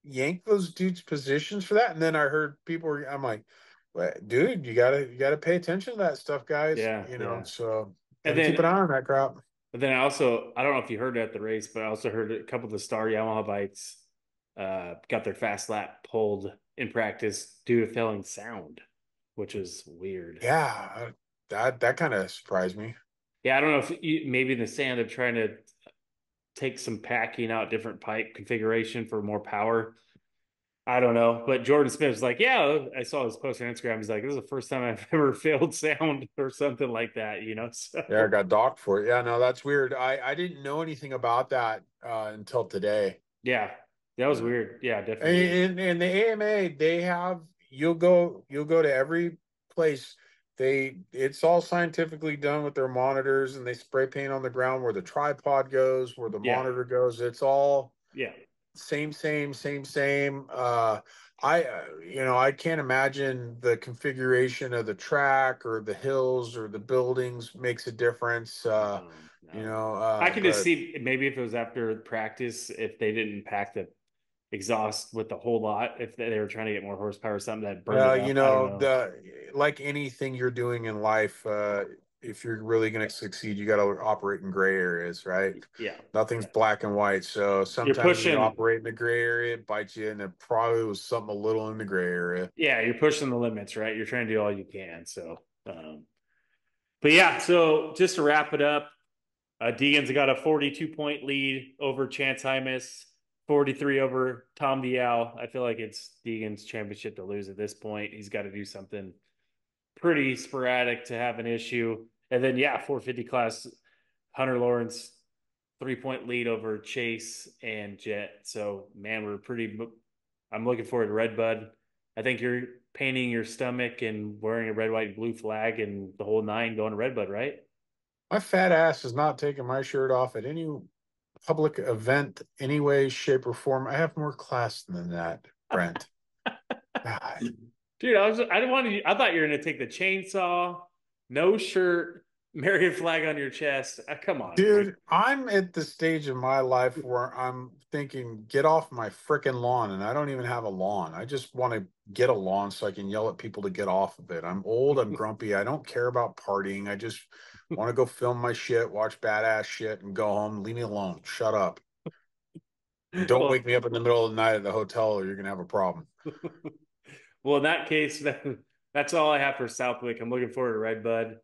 S2: yank those dudes' positions for that? And then I heard I'm like, well, dude, you gotta pay attention to that stuff, guys.
S1: Yeah, yeah.
S2: So
S1: And
S2: gotta keep an
S1: then
S2: eye on that crap.
S1: I also I don't know if you heard it at the race, but I also heard a couple of the star Yamaha bikes got their fast lap pulled in practice due to failing sound, which is weird.
S2: Yeah, that kind of surprised me.
S1: Yeah, I don't know if maybe in the sand they're trying to take some packing out different pipe configuration for more power. I don't know, but Jordan Smith was like, "Yeah, I saw his post on Instagram. He's like, this is the first time I've ever failed sound or something like that, you know."
S2: Yeah, I
S1: So
S2: got docked for it. Yeah, no, that's weird. I didn't know anything about that until today.
S1: yeah, that was
S2: Uh,
S1: weird. Yeah, definitely weird.
S2: and the AMA, they have you'll go to every place. It's all scientifically done with their monitors, and they spray paint on the ground where the tripod goes, where the
S1: Yeah,
S2: monitor goes. It's all
S1: yeah.
S2: same. I can't imagine the configuration of the track or the hills or the buildings makes a difference.
S1: No, no. I could just
S2: But
S1: see maybe if it was after practice, if they didn't pack the exhaust with the whole lot, if they were trying to get more horsepower or something that burned it
S2: well,
S1: up. I don't know.
S2: the like anything you're doing in life, if you're really going to succeed, you got to operate in gray areas, right?
S1: Yeah,
S2: Nothing's
S1: yeah.
S2: black and white. So
S1: You're
S2: sometimes when you
S1: pushing.
S2: operate in the gray area, it bites you, and it probably was something a little in the gray area.
S1: Yeah, you're pushing the limits, right? You're trying to do all you can. So, but yeah. So just to wrap it up, Deegan's got a 42-point lead over Chance Hymas, 43 over Tom Dial. I feel like it's Deegan's championship to lose at this point. He's got to do something pretty sporadic to have an issue. And then, yeah, 450 class, Hunter Lawrence, 3-point lead over Chase and Jett. So, man, I'm looking forward to RedBud. I think you're painting your stomach and wearing a red, white, blue flag and the whole nine going to RedBud, right?
S2: My fat ass is not taking my shirt off at any public event, any way, shape, or form. I have more class than that, Brent. God.
S1: Dude, I didn't want to. I thought you were going to take the chainsaw, no shirt, American flag on your chest. Come on, dude.
S2: Dude, I'm at the stage of my life where I'm thinking, get off my freaking lawn. And I don't even have a lawn. I just want to get a lawn so I can yell at people to get off of it. I'm old. I'm grumpy. I don't care about partying. I just want to go film my shit, watch badass shit, and go home. Leave me alone. Shut up. And don't
S1: Well,
S2: wake me up in the middle of the night at the hotel or you're going to have a problem.
S1: well, in that case, that's all I have for Southwick. I'm looking forward to RedBud.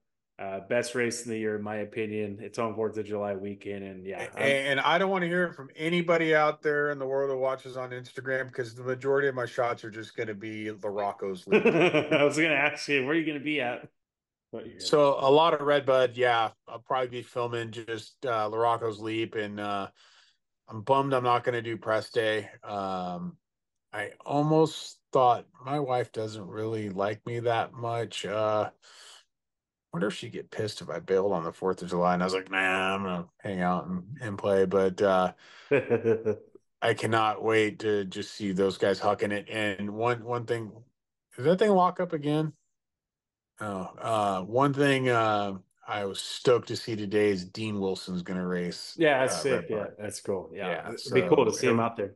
S1: Best race in the year, in my opinion. It's on 4th of July weekend, and yeah,
S2: And I don't want to hear it from anybody out there in the world that watches on Instagram because the majority of my shots are just going to be the Rocco's leap.
S1: I was going to ask you where are you going to be at. But you're
S2: So a lot of RedBud, yeah. I'll probably be filming just Larocco's Leap, and I'm bummed I'm not going to do press day. I almost thought my wife doesn't really like me that much. Wonder if she'd get pissed if I bailed on the 4th of July. And I was like, nah, I'm gonna hang out and play. But
S1: good.
S2: I cannot wait to just see those guys hucking it. And one thing, is that thing lock up again? Oh, one thing I was stoked to see today is Dean Wilson's going to race
S1: Yeah, that's sick.
S2: Red
S1: Yeah,
S2: Bud.
S1: that's cool. Yeah,
S2: Yeah,
S1: it'd be cool to
S2: so
S1: see him out there.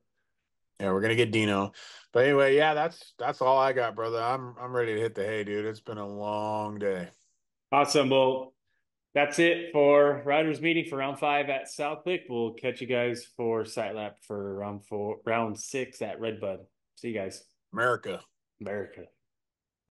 S2: yeah, we're gonna get Dino. But anyway, yeah, that's all I got, brother. I'm ready to hit the hay, dude. It's been a long day.
S1: Awesome. Well, that's it for riders meeting for round 5 at Southwick. We'll catch you guys for sight lap for round 6 at RedBud. See you guys.
S2: America.
S1: America.